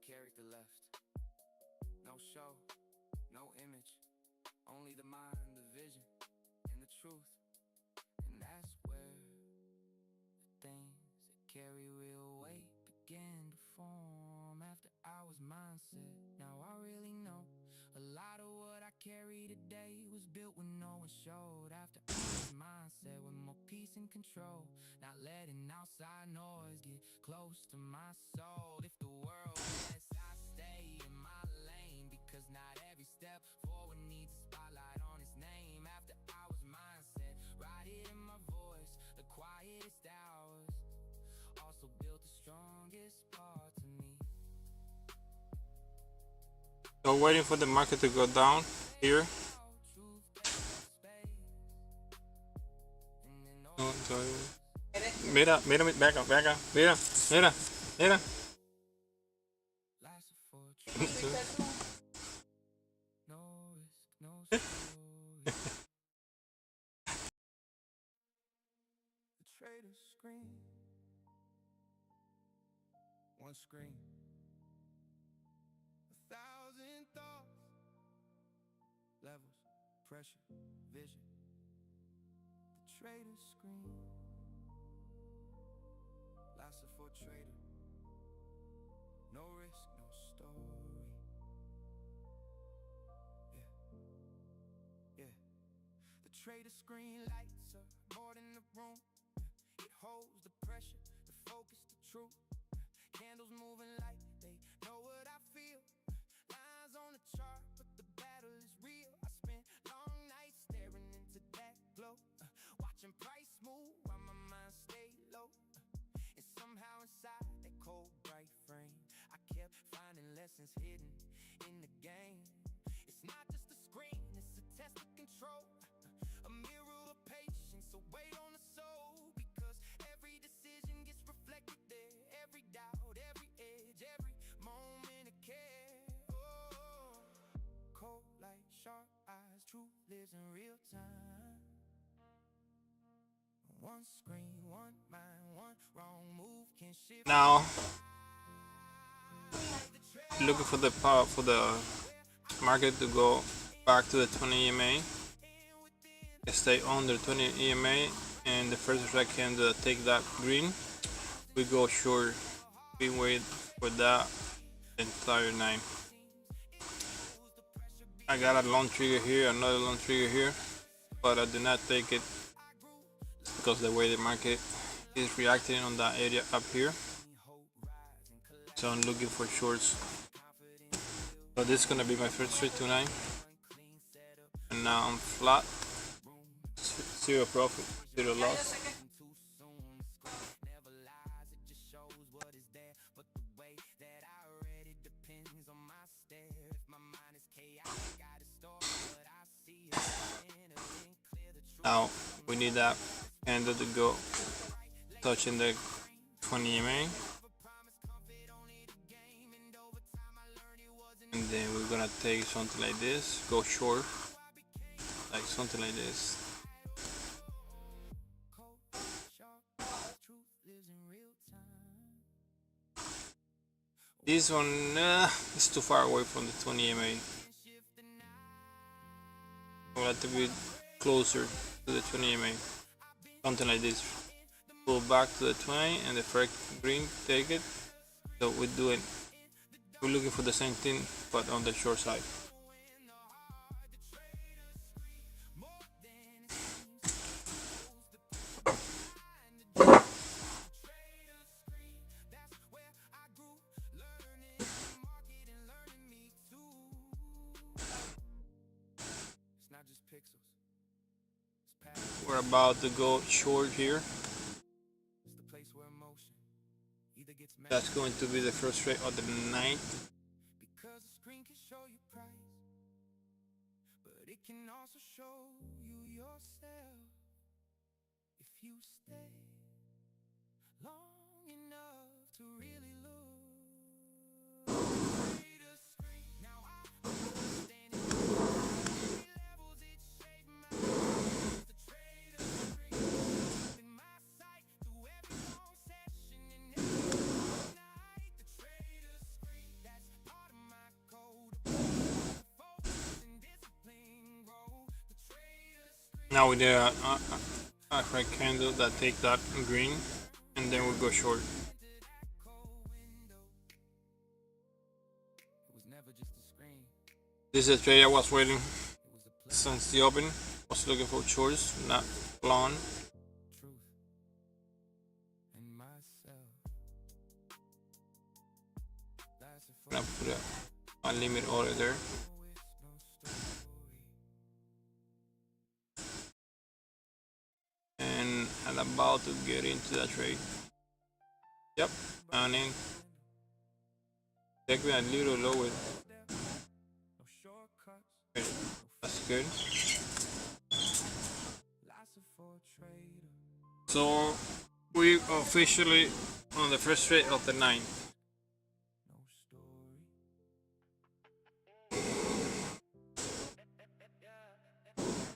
Character left, no show, no image, only the mind, the vision, and the truth. And that's where the things that carry real weight begin to form. After hours mindset, now I really know a lot of what I carry today was built when no one showed. After hours mindset, with more peace and control, not letting outside noise get close to my soul. If the world ends, I stay in my lane, because not every step forward needs a spotlight on its name. After hours mindset, write it in my voice, the quietest hours also built the strongest parts of me. So waiting for the market to go down here. No, mira, back up, mira. The trader's screen, one screen, 1,000 thoughts, levels, pressure, vision. The trader's screen, lots of for trader, no risk, no story. Yeah. The trader's screen lights up more than the room. It holds the pressure, the focus, the truth. Candles moving like they know what I feel. Lines on the chart, but the battle is real. I spent long nights staring into that glow, watching price move while my mind stayed low. And somehow inside that cold bright frame, I kept finding lessons hidden in the game. It's not just a screen, it's a test of control, a mirror of patience, a weight on the soul. Because every decision gets reflected there, every doubt, every edge, every moment of care. Oh, cold like sharp eyes, truth lives in real time. One screen, one mind, one wrong move can shift. Now looking for the power for the market to go back to the 20 EMA, stay under 20 EMA, and the first second take that green, we go short. We wait for that entire night. I got a long trigger here, another long trigger here, but I do not take it because the way the market is reacting on that area up here. So I'm looking for shorts. So this is gonna be my first trade tonight, and now I'm flat, zero profit, zero loss. Now we need that candle to go touching the 20 EMA, and then we're gonna take something like this, go short, like something like this. This one is too far away from the 20 EMA. We'll have to be closer to the 20 EMA, something like this. Pull back to the 20 and the first green, take it. So we're looking for the same thing but on the short side. pixels. It's past. We're about to go short here. It's the place where emotion either gets mad. That's going to be the first trade of the night. Because the screen can show you price, but it can also show you yourself. If you stay long enough to really look. Trader screen. Now I understand it. Many levels it shaped my life. The trader screen in my sight through every long session and every long night. The trader screen, that's part of my code. Focus and discipline grow. The trader screen. Now we did a red candle that take that green, and then we go short. It was never just a screen. This is the trade I was waiting It was a place. since the open. Was looking for shorts, not long. Truth and myself. That's a I'm gonna put a limit order there. no story. And I'm about to get into that trade. Yep, and then take me a little lower. No shortcuts. That's good. Lots of for trader. So we officially on the first trade of the night. No story.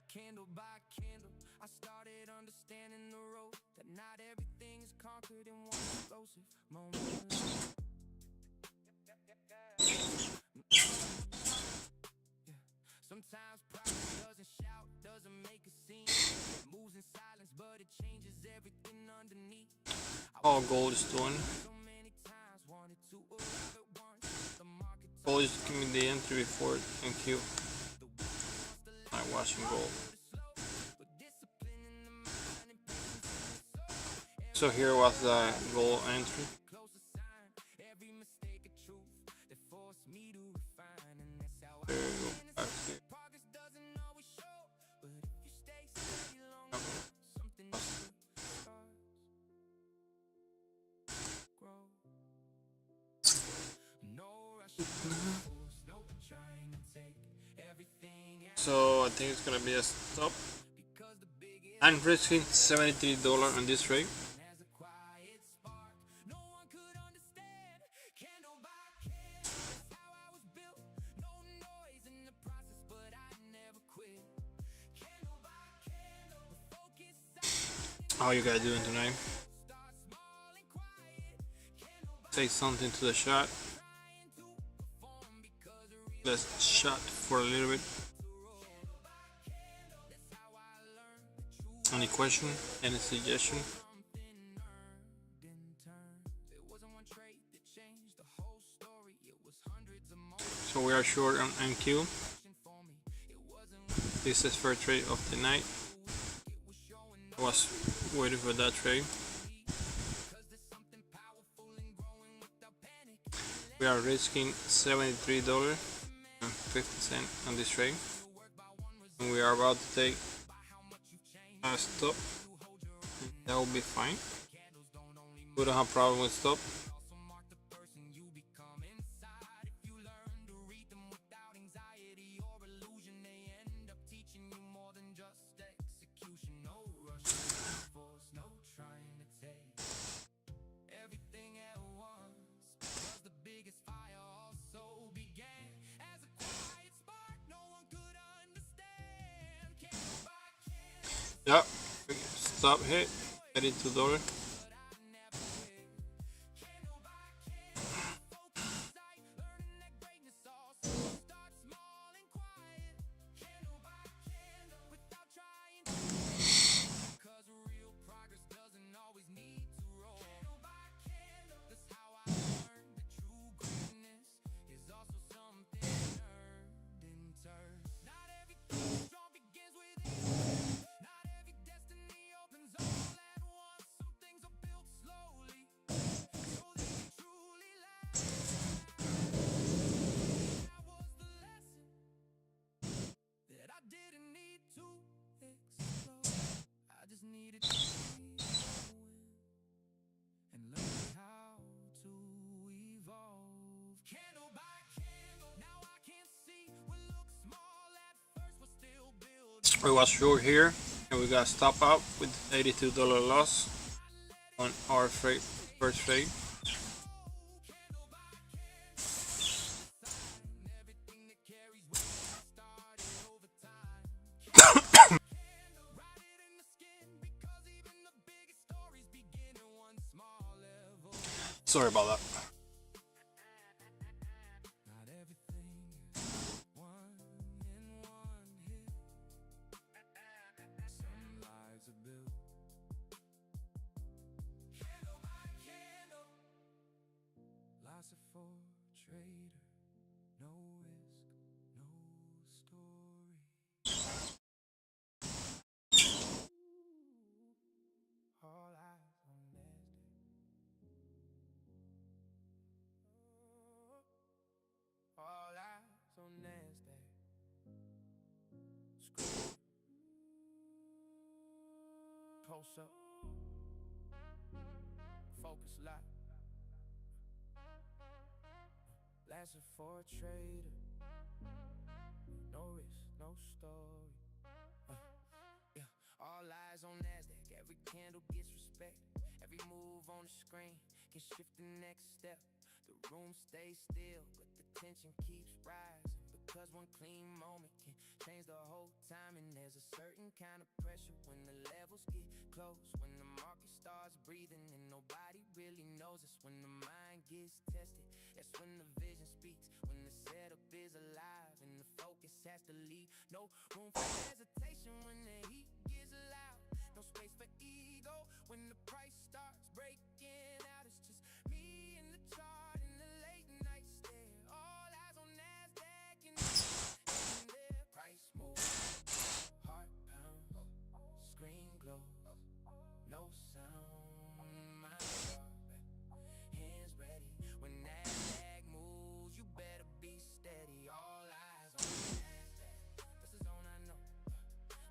Candle by candle, I started understanding the road that not everything is conquered in one explosive moment. Sometimes pride doesn't shout, doesn't make a scene. It moves in silence, but it changes everything underneath. All gold is doing. So many times wanted to arrive at once. The market Gold is giving the entry before NQ. I'm watching gold. but discipline in the mind and patience in the soul. So here was the gold entry. Closer sign, every mistake a truth that forced me to refine, and that's how I There we go. Back here. progress doesn't always show, but if you stay steady long enough, something new starts grow. No rush, no trying to take everything out, So I think it's gonna be a stop. because the biggest I'm risking $73 on this trade. has a quiet spark no one could understand. Candle by candle, that's how I was built. No noise in the process, but I never quit. Candle by candle, the focus silent, How you guys doing tonight? start small and quiet. Candle by Say something to the chat. trying to perform, because the real Let's chat for a little bit. candle by candle, that's how I learned the truth. Any question? Any suggestion? Something earned in turn. There wasn't one trait that changed the whole story. It was hundreds of moments So we are short on NQ. for me. It wasn't This is first trade of the night. it was showing I was waiting for that trade. because there's something powerful in growing without panic. We are risking $73.50 on this trade. And we are about to take a stop. That will be fine. We don't have problem with stop. Also mark the person you become inside. If you learn to read them without anxiety or illusion, they end up teaching you more than just execution. No rush, no force, no trying to take everything at once. Because the biggest fire also began as a quiet spark no one could understand. Candle by candle, Yeah. Stop hit. $82. but I never quit. Candle by candle, focus sight, learning that greatness also starts small and quiet. Candle by candle, without trying to. Because real progress doesn't always need to roll. Candle by candle, that's how I learned that true greatness is also something earned in turn. Not everything strong begins with it. Not every destiny opens all at once. Something We was short here and we got stop out with $82 loss on our first trade. Sorry about that. Close up, focus lot, lasting for a trader, no risk, no story. Yeah, all eyes on NASDAQ, every candle gets respect, every move on the screen can shift the next step. The room stays still, but the tension keeps rising, because one clean moment can change the whole time. And there's a certain kind of pressure when the levels get close, when the market starts breathing and nobody really knows. It's when the mind gets tested, that's when the vision speaks, when the setup is alive and the focus has to lead. No room for hesitation when the heat gets loud, no space for ego when the price starts breaking out. It's just me and the chart and the late night stare, all eyes on NASDAQ and their price move, heart pound, screen glow, no sound, mind sharp, hands ready. When NASDAQ moves, you better be steady. All eyes on NASDAQ, that's the zone I know,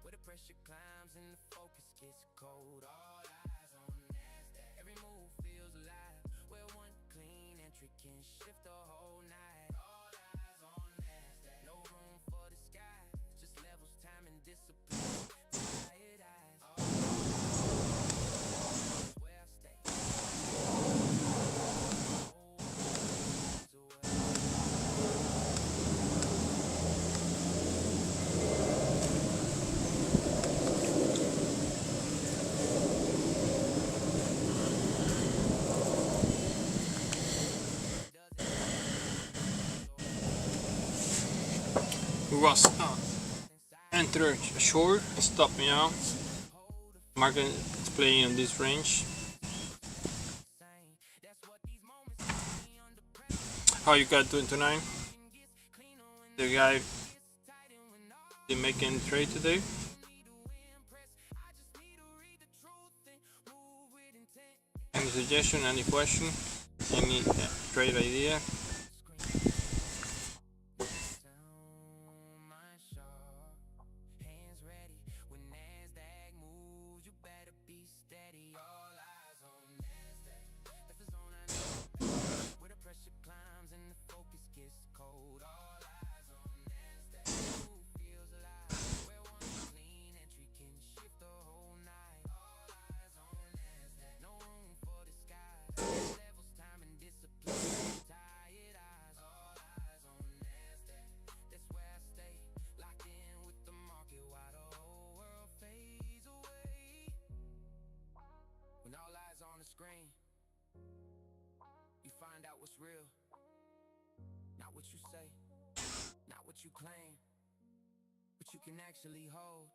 where the pressure climbs and the focus gets cold. All eyes on NASDAQ, every move feels alive, where one clean entry can shift the whole night. All eyes on NASDAQ, no room for disguise, just levels, time, and discipline. Tired eyes, all where I stay. We was entered short, stop me out. Market is playing on this range. How you guys doing tonight? The guy didn't make any trade today. Any suggestion, any question, any trade idea? Screen, you find out what's real, not what you say, not what you claim, but you can actually hold.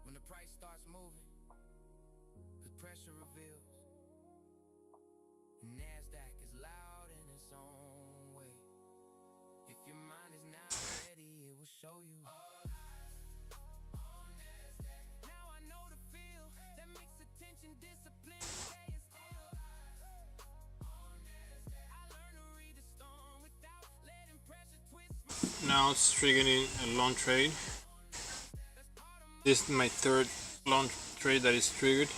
When the price starts moving, the pressure reveals, NASDAQ is loud in its own way. If your mind is not ready, it will show you. Discipline, stay still. I learned to read the storm without letting pressure twist. Now it's triggering a long trade. This is my third long trade that is triggered,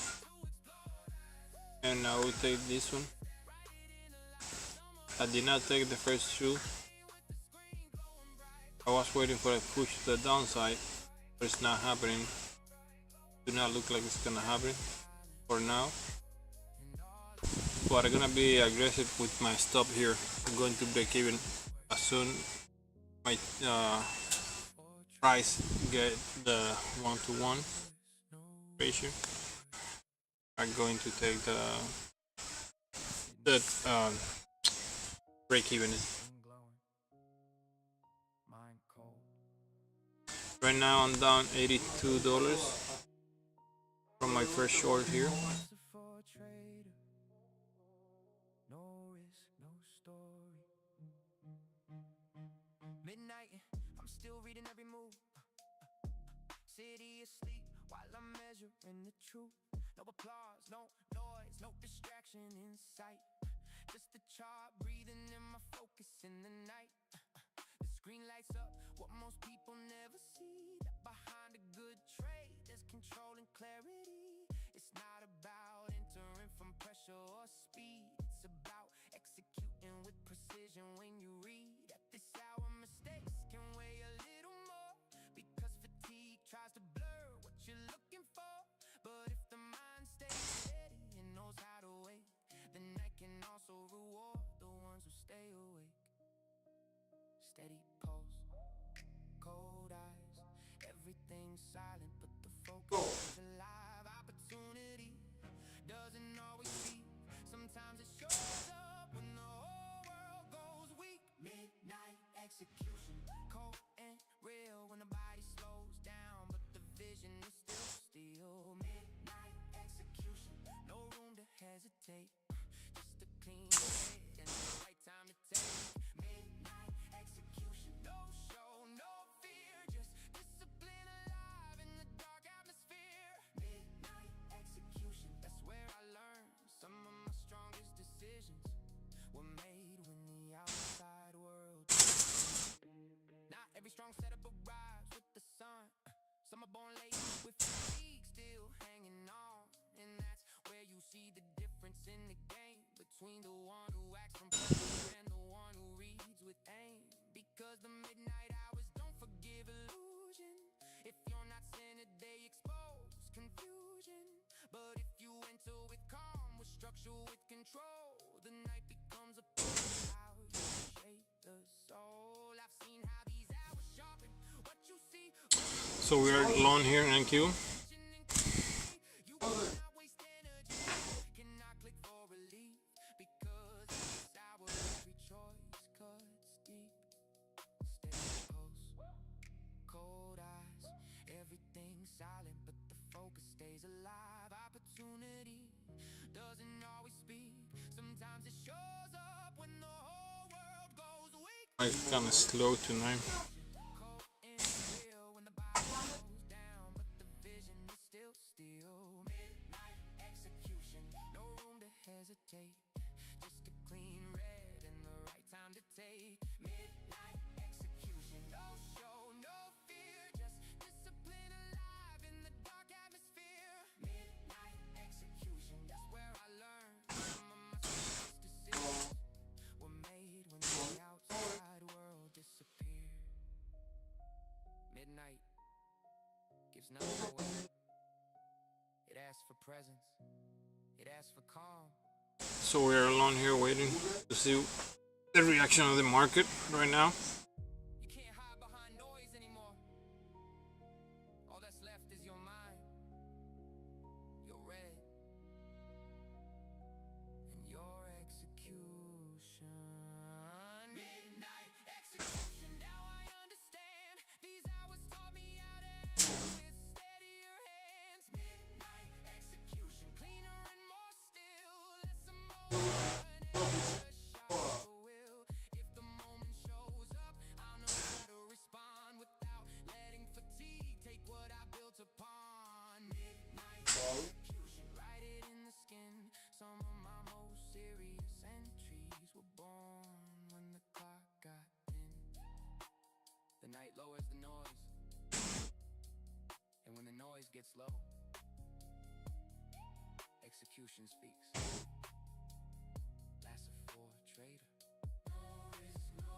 and I will take this one. I did not take the first two. I was waiting for a push to the downside, but it's not happening. Do not look like it's gonna happen for now. But I'm gonna be aggressive with my stop here. I'm going to break even as soon my price get the 1-to-1 ratio. I'm going to take the break even. Right now I'm down $82 from my first short here. Midnight, I'm still reading every move. City asleep while I'm measuring the truth. No applause, no noise, no distraction in sight. Just a chart breathing in my focus in the night. The screen lights up what most people never see. That behind a good trade, there's control and clarity. It's not about entering from pressure or speed. It's about executing with precision when you read. At this hour, mistakes can weigh a little more, because fatigue tries to blur what you're looking for. But if the mind stays steady and knows how to wait, the night can also reward the ones who stay awake. Steady pulse, cold eyes, everything's silent, but the focus is alive. Opportunity doesn't always speak. Sometimes it shows up when the whole world goes weak. Midnight execution, cold and real when the body slows down, but the vision is still. Midnight execution, no room to hesitate. Just a clean hit and the right time to take. Midnight execution, no show, no fear, just discipline alive in the dark atmosphere. Midnight execution, that's where I learned some of my strongest decisions were made when the outside world. Not every strong setup arrives with the sun. Some are born late with fatigue still hanging on, and that's where you see the difference in the game between the one who acts from pressure and the one who reads with aim. Because the midnight hours don't forgive illusion. If you're not centered, they expose confusion. But if you enter with calm, with structure, with control, the night becomes a place how you shape the soul. I've seen how these hours sharpen what you see. So we are long here in NQ. You cannot waste energy, cannot click for relief, because this hour every choice cuts deep. Steady pulse, cold eyes, everything's silent, but the focus stays alive. Opportunity doesn't always speak. Sometimes it shows up when the whole world goes weak. I'm kinda slow tonight. Cold and real when the body slows down, but the vision is still. Midnight execution, no room to hesitate. Just a clean red and the right time to take. Midnight execution, no show, no fear, just discipline alive in the dark atmosphere. Midnight execution, that's where I learned some of my strongest decisions were made when the outside world disappeared. Midnight gives nothing away. It asks for presence, it asks for calm. So we are alone here waiting to see the reaction of the market right now. You can't hide behind noise anymore. All that's left is your mind, your red, and your execution. Midnight execution, now I understand. These hours taught me how to act with steadier hands. Midnight execution, cleaner and more still, less emotion and less shock the will. If the moment shows up, I'll know how to respond without letting fatigue take what I built upon. Midnight execution, write it in the skin. Some of my most serious entries were born when the clock got thin. The night lowers the noise, and when the noise gets low, execution speaks. Last for a trader. No risk, no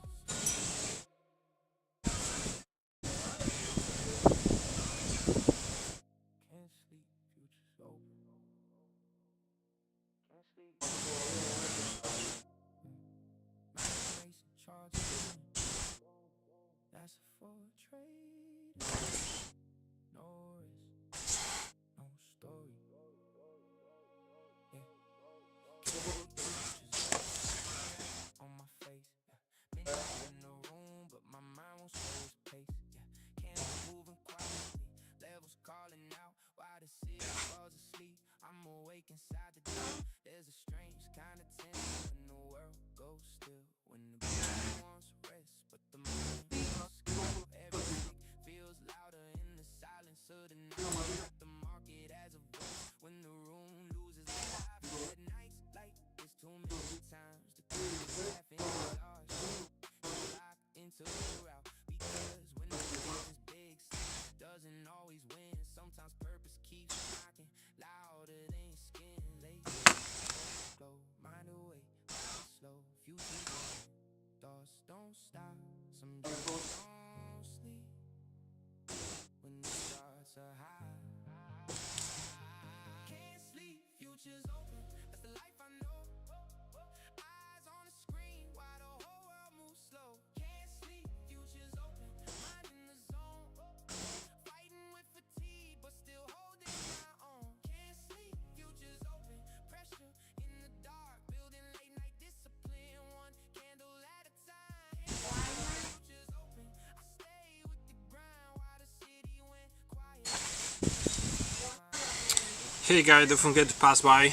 Hey guys, don't forget to pass by.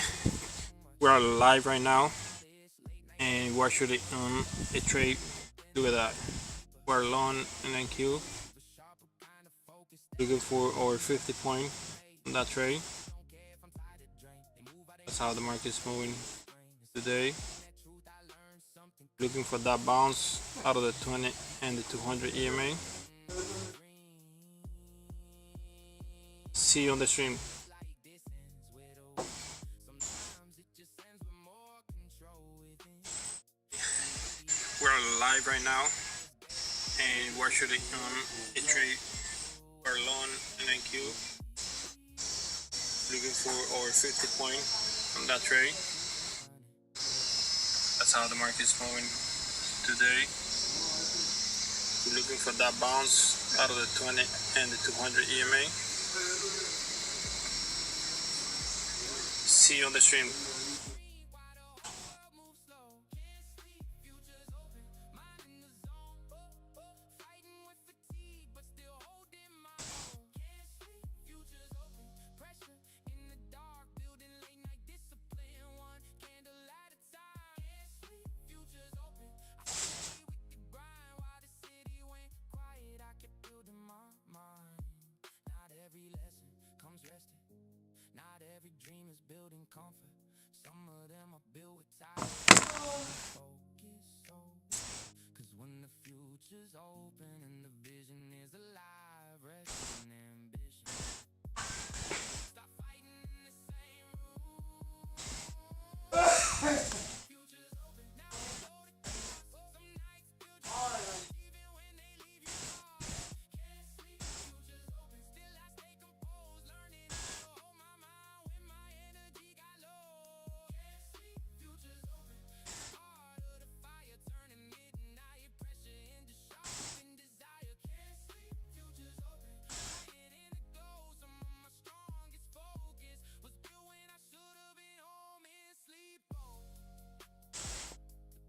We are live right now, and we're actually on a trade. Look at that. We're long in NQ, looking for over 50 point on that trade. That's how the market is moving today. Looking for that bounce out of the 20 and the 200 EMA. See you on the stream. We're live right now, and we're actually on a trade. We're long in NQ, looking for over 50 point on that trade. That's how the market is moving today. We're looking for that bounce out of the 20 and the 200 EMA. See you on the stream.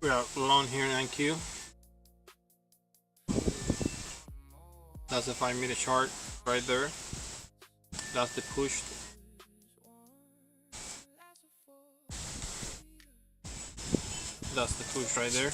We are long here in NQ. That's the 5-minute chart right there. That's the push. That's the push right there.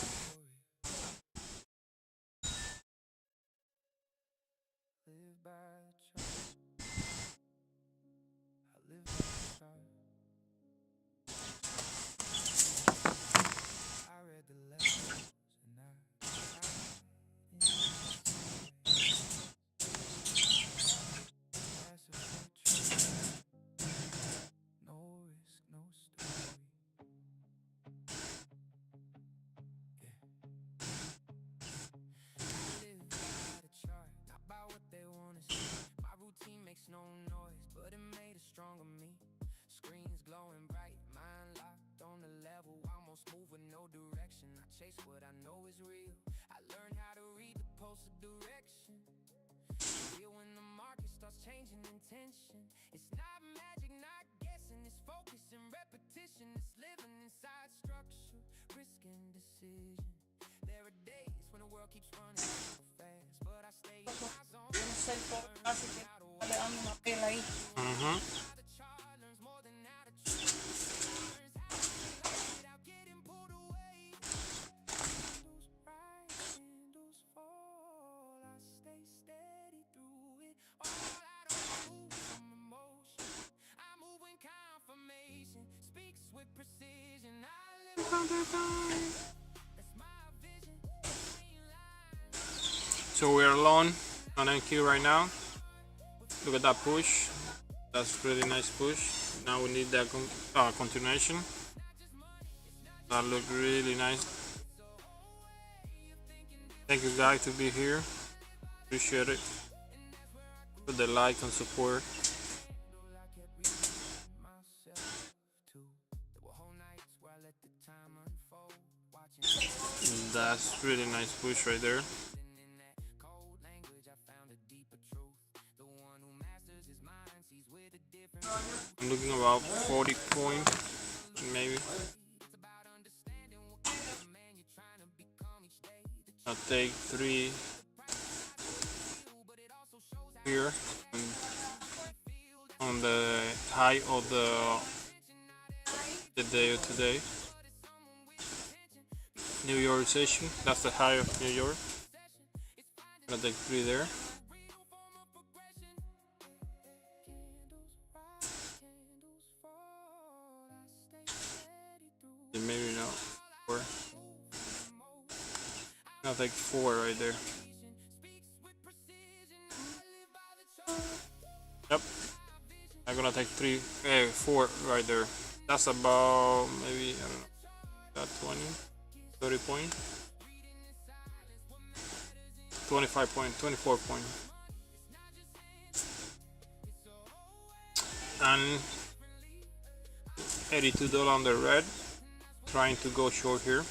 So we are alone on NQ right now. Look at that push. That's really nice push. Now we need that continuation. That looked really nice. Thank you guys to be here. Appreciate it. Put the like and support. That's really nice push right there. I'm looking about 40 points, maybe. I'll take 3 here on the high of the day of today. New York session. That's the high of New York. I'll take 3 there. Maybe not 4. I'll take 4 right there. Yep. I'm gonna take 4 right there. That's about maybe, I don't know, that 20, 30 point, 25 point, 24 point. And $82 on the red. Trying to go short here.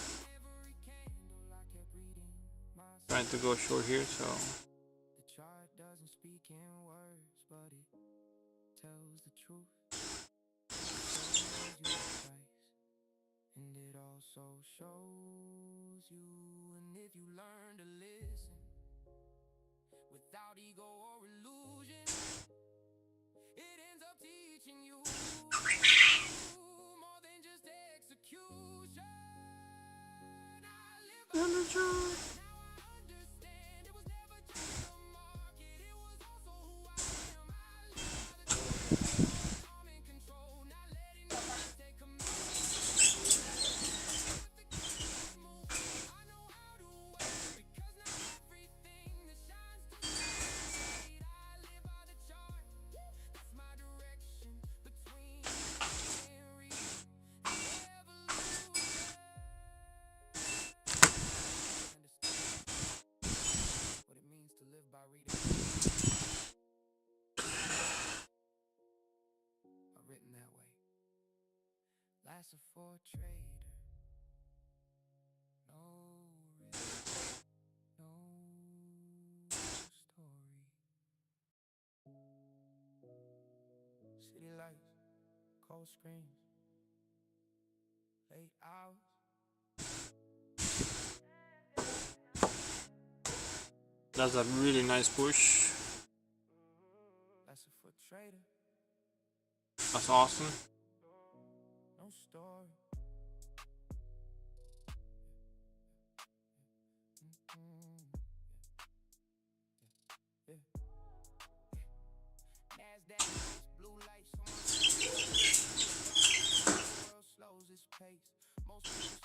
Trying to go short here, so. The chart doesn't speak in words, but it tells the truth. And it also shows you, and if you learn to listen without ego or illusion, it ends up teaching you more than just execution. I live by written that way. Life's a for trader. No risk, no story. City lights, cold screams, late hours. That's a really nice push. Life's a for trader. That's awesome. No story. NASDAQ blue lights on world slows its pace. Most people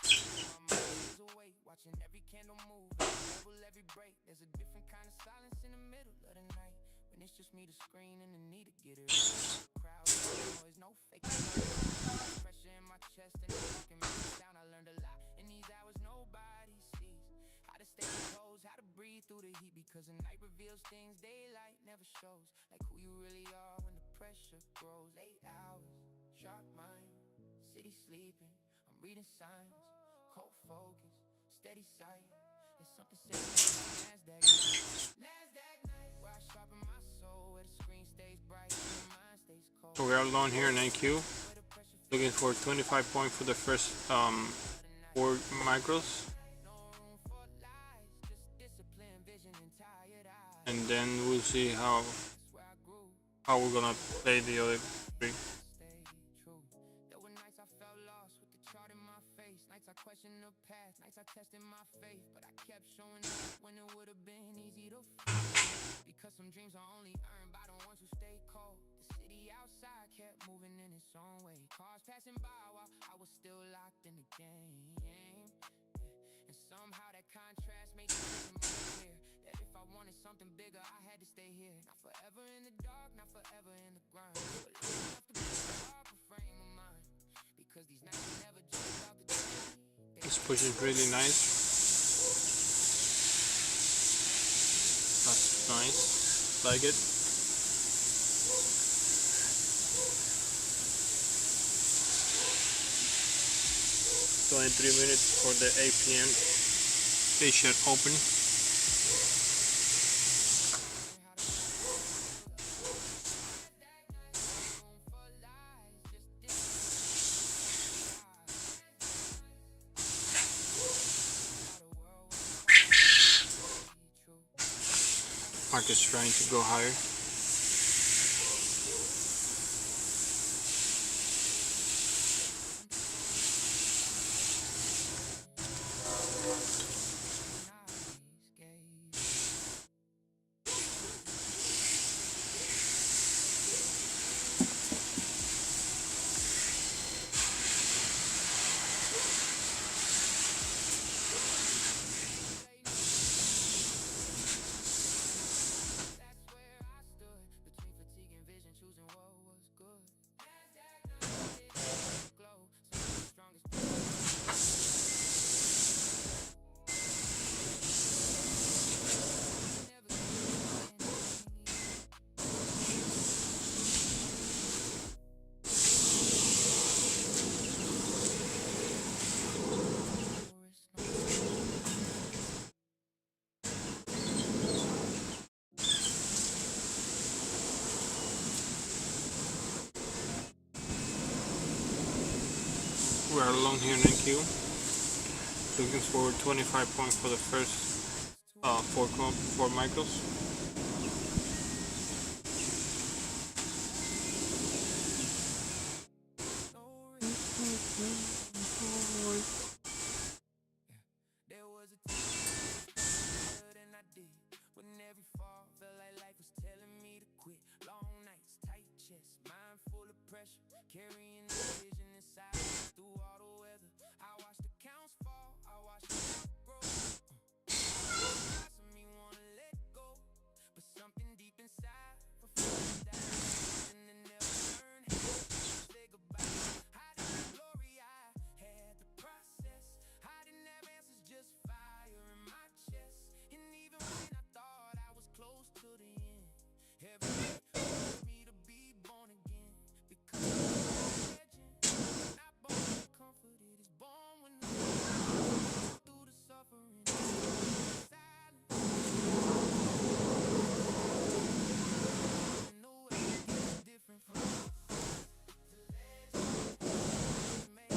my mind is awake, watching every candle move, double every break. There's a different kind of silence in the middle of the night when it's just me, the screen, and the need to get it right. Crowd noise, no fake pressure in my chest and it's walking me down. I learned a lot in these hours nobody sees. How to stay composed, how to breathe through the heat, because the night reveals things daylight never shows. Like who you really are when the pressure grows. 8 hours, sharp mind, city sleeping. I'm reading signs, cold focus, steady sight. There's something saying NASDAQ night, where I sharpen my soul, where the screen stays bright and the mind stays cold. So we are alone here in NQ. Looking for 25 points for the first 4 micros. And then we'll see how we're gonna play the other 3. There were nights I felt lost with the chart in my face. Nights I questioned the past, nights I tested my faith. But I kept showing up when it would have been easy to fall. Because some dreams are only earned by the ones who stay cold. The city out outside kept moving in its own way. Cars passing by while I was still locked in the game. And somehow that contrast made it even more clear that if I wanted something bigger, I had to stay here. Not forever in the dark, not forever in the grind, but long enough to be a proper frame of mind. Because these nights are never just about the day. This push is really nice. That's nice. Like it. 23 minutes for the 8 p.m. Asian Open. Market's trying to go higher. We are alone here in NQ, looking for 25 points for the first 4 micros. There was a time than I did, when every fall felt like life was telling me to quit. Long nights, tight chest, mind full of pressure, carrying the vision inside through all the weather. I watched the counts fall, I watched the doubt grow. Parts of me wanna let go, but something deep inside refused to die. And then never learned how to say goodbye. Hiding the glory, I had the process. I didn't have answers, just fire in my chest. And even when I thought I was close to the end, every day forced me to be born again. Because I'm a legend, not born comforted, is born when the through the suffering, silence. And the way is different from to legend. Made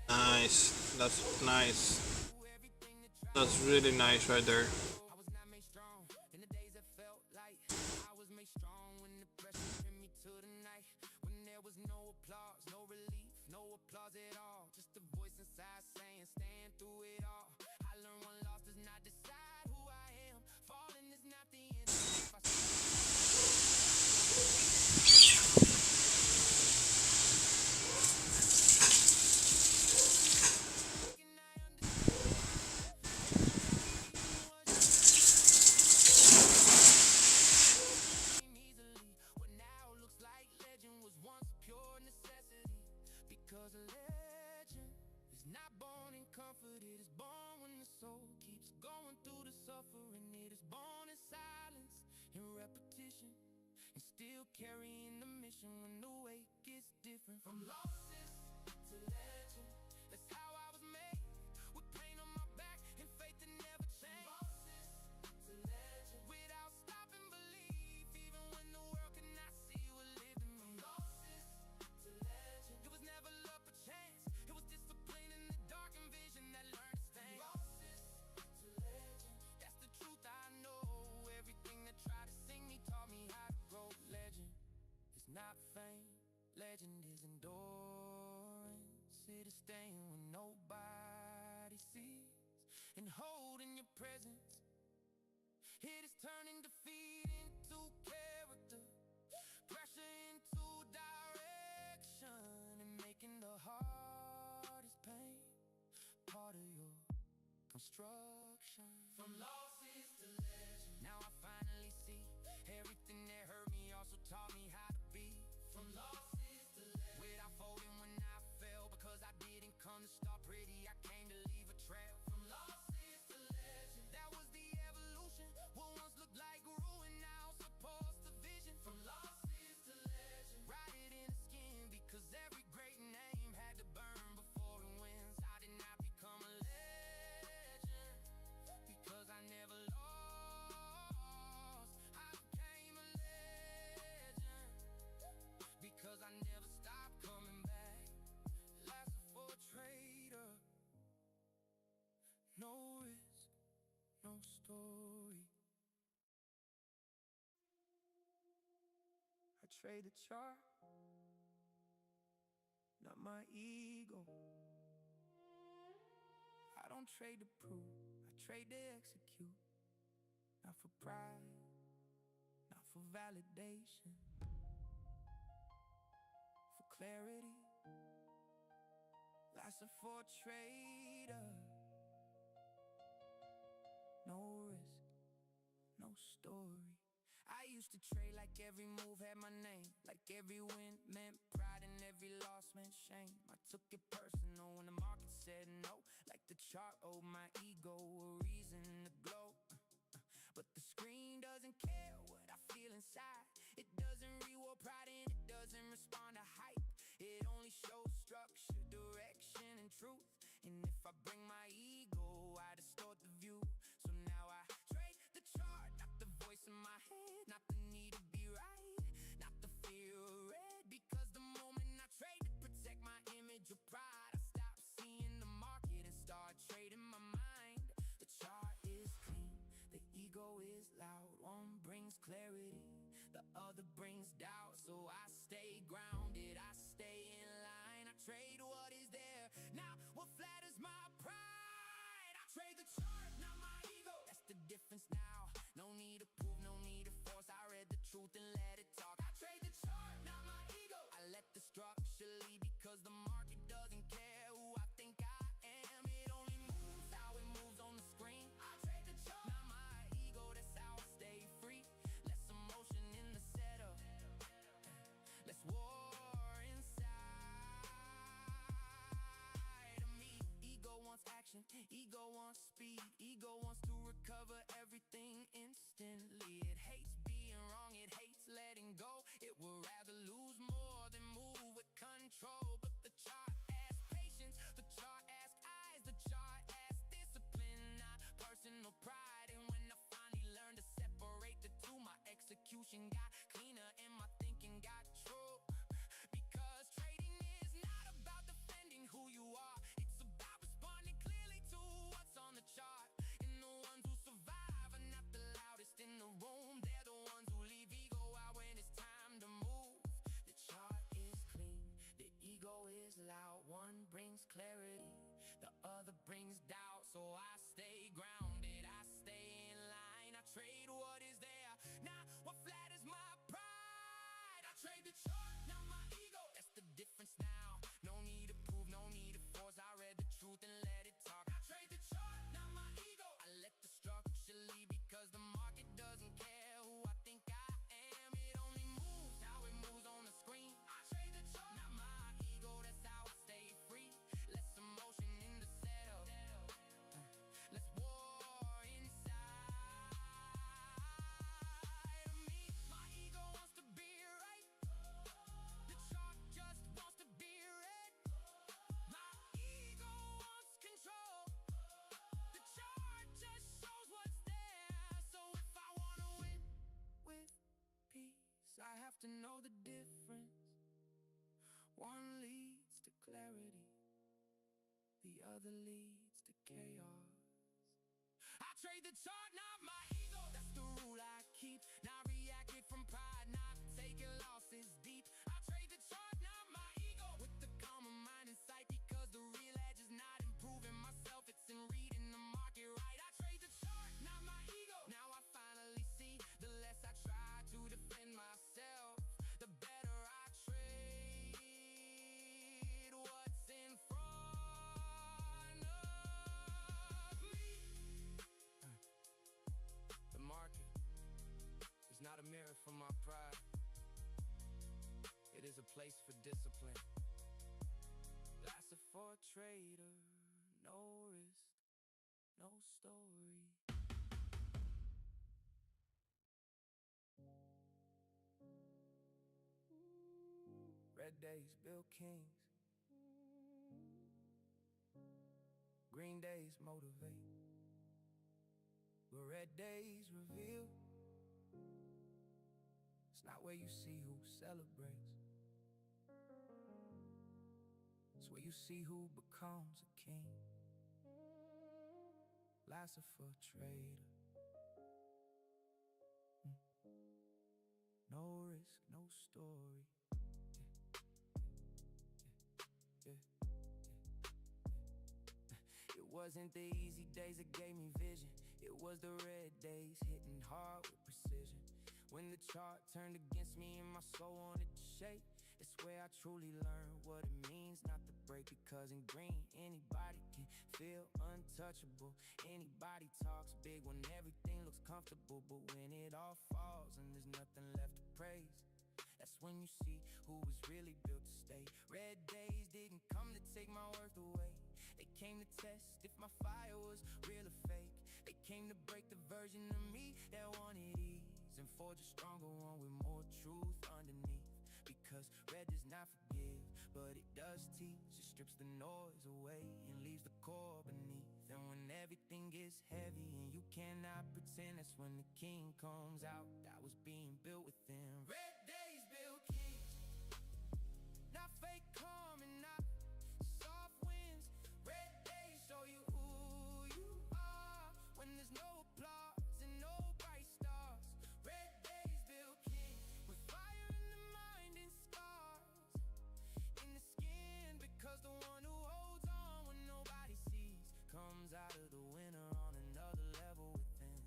Nice, that's nice. That's really nice right there. I was not made strong in the days that felt light. I was made strong when the pressure pinned me to the night. When there was no applause, no relief, no applause at all. Just a voice inside saying, stand through it all. I learned one loss does not decide who I am. Falling is not the end. If I easily, what now looks like legend was once pure necessity. Because a legend is not born in comfort, it is born when the soul keeps going through the suffering. It is born in silence, in repetition, and still carrying the mission when the weight gets different. From losses to legend, that's how I was made. With pain on my back and faith that never changed. Losses to legend, without stopping belief, even when the world could not see what lived in me. Losses to legend, it was never luck or chance. It was discipline in the dark and vision that learned to stand. Losses to legend, that's the truth I know. Everything that tried to sing me taught me how to grow. not fame. Legend is endurance. It is staying when nobody sees, and holding your presence. It is turning defeat into character, pressure into direction, and making the hardest pain part of your construction. From losses to legend, now I finally see everything that hurt me also taught me how to be. From losses to legend, without folding when I fell, because I didn't come to start pretty, I came to leave a trail. From losses to legend, that was the evolution. What once looked like ruin now supports the vision. From losses to legend, write it in the skin, because every great name had to burn before it wins. I did not become a legend because I never lost. I became a legend because I never stopped coming back. Last for a traitor, no risk, no story. I trade the chart, not my ego. I don't trade to prove, I trade to execute. Not for pride, not for validation, for clarity. Lasting for a trader, no risk, no story. I used to trade like every move had my name, like every win meant pride and every loss meant shame. I took it personal when the market said no, like the chart owed my ego a reason to glow. But the screen doesn't care what I feel inside. It doesn't reward pride and it doesn't respond to hype. It only shows structure, direction, and truth. And if I bring my ego, I distort the view. So now I trade the chart, not the voice in my head, not the need to be right, not the fear of red. Because the moment I trade to protect my image of pride, I stop seeing the market and start trading my mind. The chart is clean, the ego is loud. One brings clarity, the other brings doubt. So I stay grounded, I stay in line. I trade what is there, not what flatters my pride. I trade the chart, not my ego. That's the difference now. No need to prove, no need to force. I read the truth and let it talk. I trade the chart, not my ego. I let the structure lead, because the market doesn't care who I think I am. It only moves how it moves on the screen. I trade the chart, not my ego. That's how I stay free. Less emotion in the setup, less war inside of me. Ego wants action, ego wants speed, ego wants to recover everything instantly. It hates being wrong, it hates letting go. It would rather lose more than move with control. But the chart asks patience, the chart asks eyes, the chart asks discipline, not personal pride. And when I finally learned to separate the two, my execution got cleaner and my thinking got true. Because trading is not about defending who you are, it's about responding clearly to what's on the chart. And the ones who survive are not the loudest in the room, they're the ones who leave ego out when it's time to move. The chart is clean, the ego is loud. One brings clarity, the other brings doubt. So I stay grounded, I stay in line. I trade what is there, not what flatters my pride. I trade the chart, not my ego. That's the difference now. No need to prove, no need to force. I read the truth and let it talk. I trade the chart, not my ego. I let the structure lead, because the market doesn't care who I think I am. It only moves how it moves on the screen. I trade the chart, not my ego. That's how I stay free. Less emotion in the setup, less war inside of me. My ego wants to be right, the chart just wants to be read. My ego wants control, the chart just shows what's there. So if I wanna win with peace, I have to know the difference. One leads to clarity, the other leads to chaos. I trade the chart, not my ego. That's the rule I keep. Not reacting from pride, not taking losses deep. for my pride. It is a place for discipline. That's for a trader. No risk, no story. Red days build kings. Green days motivate. But red days reveal. It's not where you see who celebrates. It's where you see who becomes a king. Life's for a trader. No risk, no story. Yeah. It wasn't the easy days that gave me vision. It was the red days hitting hard with precision. When the chart turned against me and my soul wanted to shake, it's where I truly learned what it means not to break. Because in green, anybody can feel untouchable. Anybody talks big when everything looks comfortable. But when it all falls and there's nothing left to praise, that's when you see who was really built to stay. Red days didn't come to take my worth away. They came to test if my fire was real or fake. They came to break the version of me that wanted ease and forge a stronger one with more truth underneath. Because red does not forgive, but it does teach. It strips the noise away and leaves the core beneath. And when everything gets heavy and you cannot pretend, that's when the king comes out that was being built within. Red days build kings, not fake calm and not soft winds. Red days show you who you are when there's no applause and no bright stars. Red days build kings with fire in the mind and scars in the skin. Because the one who holds on when nobody sees comes out of the winter on another level within.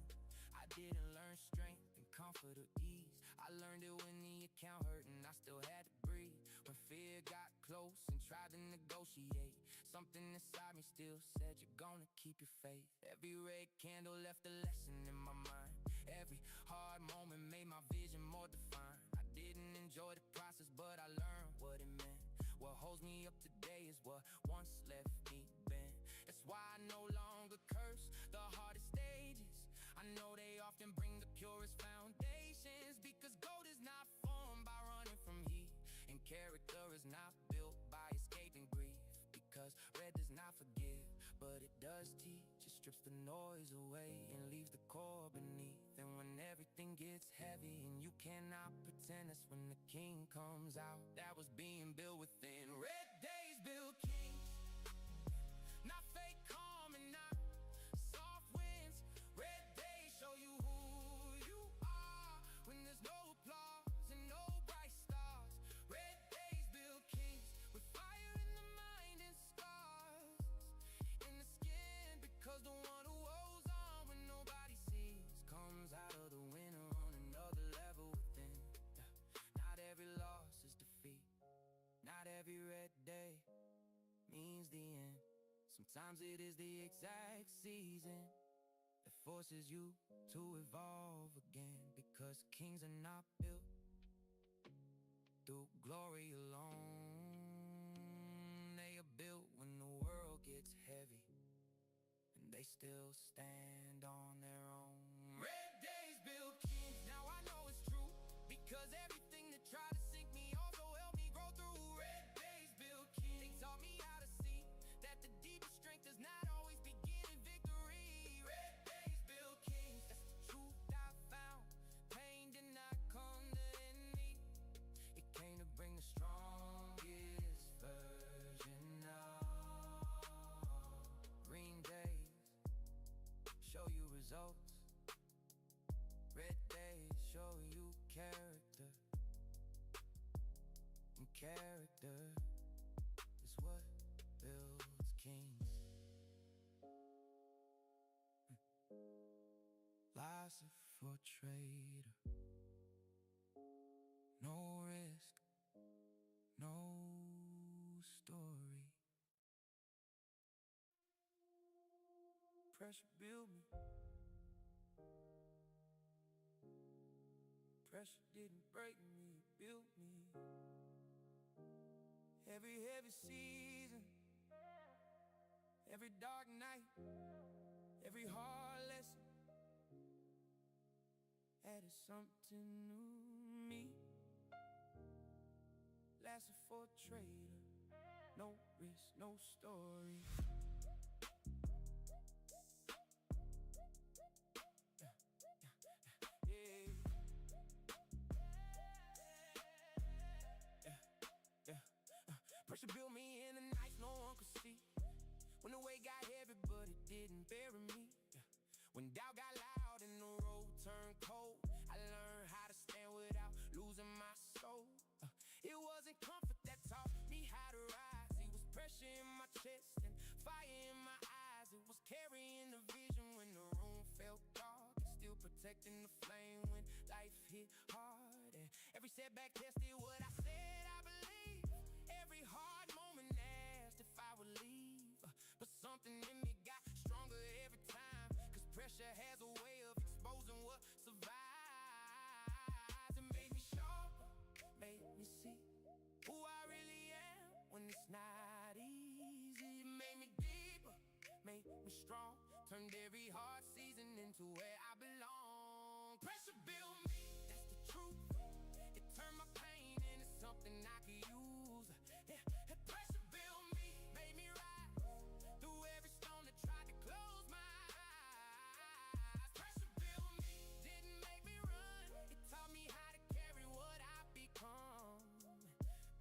I didn't learn strength and comfort or ease. I learned it when the account hurt and I still had to breathe. When fear got close and tried to negotiate, something inside me still said you're gonna keep your faith. Every red candle left a lesson in my mind. Every hard moment made my vision more defined. I didn't enjoy the process, but I learned what it meant. What holds me up today is what once left me bent. That's why I no longer curse the hardest stages. I know they often bring the purest foundations. Because gold is not formed by running from heat, and character is not built by escaping grief. Because red does not forgive, but it does teach. It strips the noise away and leaves the core beneath. And when everything gets heavy and you cannot pretend, that's when the king comes out that was being built within. Red days build kings, not fake calm and not soft winds. Red days show you who you are when there's no applause and no bright stars. Red days build kings with fire in the mind and scars in the skin. Because the one who holds on when nobody sees comes out of the winter on another level within. Not every loss is defeat. Not every red day means the end. Sometimes it is the exact season that forces you to evolve again. Because kings are not built through glory alone. They are built when the world gets heavy and they still stand on their own. Red days build kings, now I know it's true. Because everything that tried to sink me also helped me grow through. Red days build kings, they taught me how to see that the deepest strength does not always begin in victory. Red days build kings, that's the truth I found. Pain did not come to end me, it came to bring the strongest version of. Green days show you results. Red days show you character. And character is what builds kings. Life's for a trader. No risk, no story. Pressure build me. Pressure pressure didn't break me, it built me. Every heavy season, every dark night, every hard lesson added something new to me. Lasted for a trader, no risk, no story. Pressure built me in the nights no one could see. When the weight got heavy, but it didn't bury me. When doubt got loud and the road turned cold, I learned how to stand without losing my soul. It wasn't comfort that taught me how to rise. It was pressure in my chest and fire in my eyes. It was carrying the vision when the room felt dark, and still protecting the flame when life hit hard. And every setback tested what I said I believe. Every hard moment asked if I would leave, but something in me got stronger every time. Cause pressure has a way of exposing what survives. It made me sharper, made me see who I really am when it's not easy. It made me deeper, made me strong, turned every hard season into where I belong. Pressure built me, that's the truth. It turned my pain into something I could use. Yeah, pressure built me, made me rise through every storm that tried to close my eyes. Pressure built me, didn't make me run. It taught me how to carry what I've become.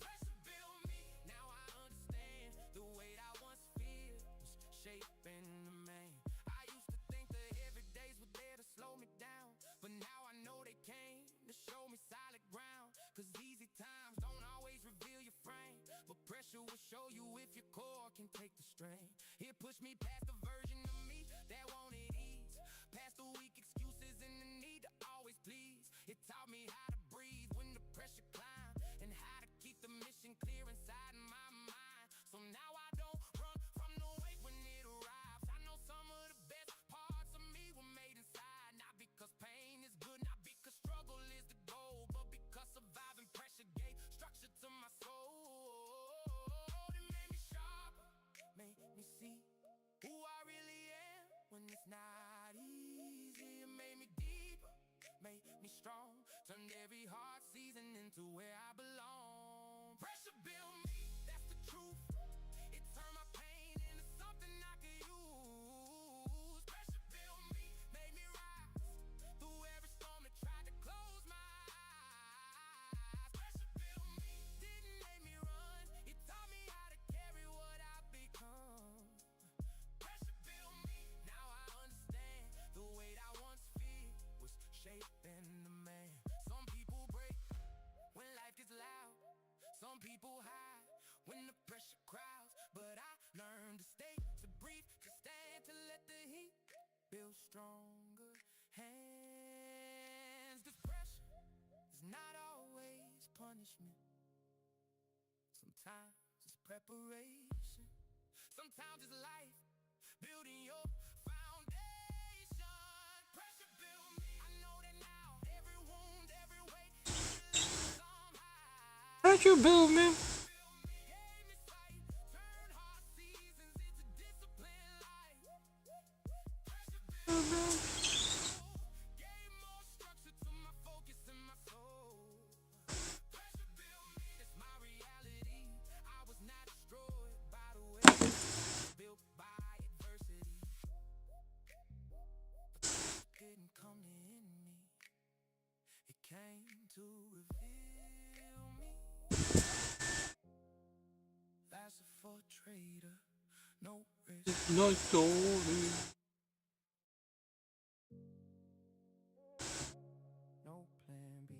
Pressure built me, now I understand the weight I once feared was shaping the man. I used to think the heavy days were there to slow me down, but now I know they came to show me solid ground. Cause easy times don't always reveal your frame, but pressure will show you if your core can take the strain. It pushed me past the version of me that wanted ease, past the weak excuses and the need to always please. It taught me how to breathe when the pressure climbed, and how to keep the mission clear inside my mind. So now I don't run from the weight when it arrives. I know some of the best parts of me were made inside, not because pain is good, not because struggle is the goal, but because surviving pressure gave structure to my soul. It made me sharper, made me see who I really am when it's not easy. It made me deeper, made me strong, turned every hard season into where I belong. Pressure built me, that's the truth. It turned my pain into something I could use. Pressure built me, made me rise through every storm that tried to close my eyes. Pressure built me, didn't make me run. It taught me how to carry what I've become. Pressure built me, now I understand the weight I once feared was shaping the man. Some people break when life gets loud, some people hide when the pressure crowds, but I learned to stay, to breathe, to stand, to let the heat build stronger hands. This pressure is not always punishment. Sometimes it's preparation. Sometimes it's life building your foundation. Pressure built me, I know that now. Every wound, every weight, every lesson somehow. Pressure built me. Gave me sight, turned hard seasons into disciplined life. Pressure built me, gave more structure to my focus and my soul. Pressure built me, it's my reality. I was not destroyed by the way, built by adversity. But pressure didn't come to end me, it came to reveal me. That's a for trader, no risk. No story. No plan B.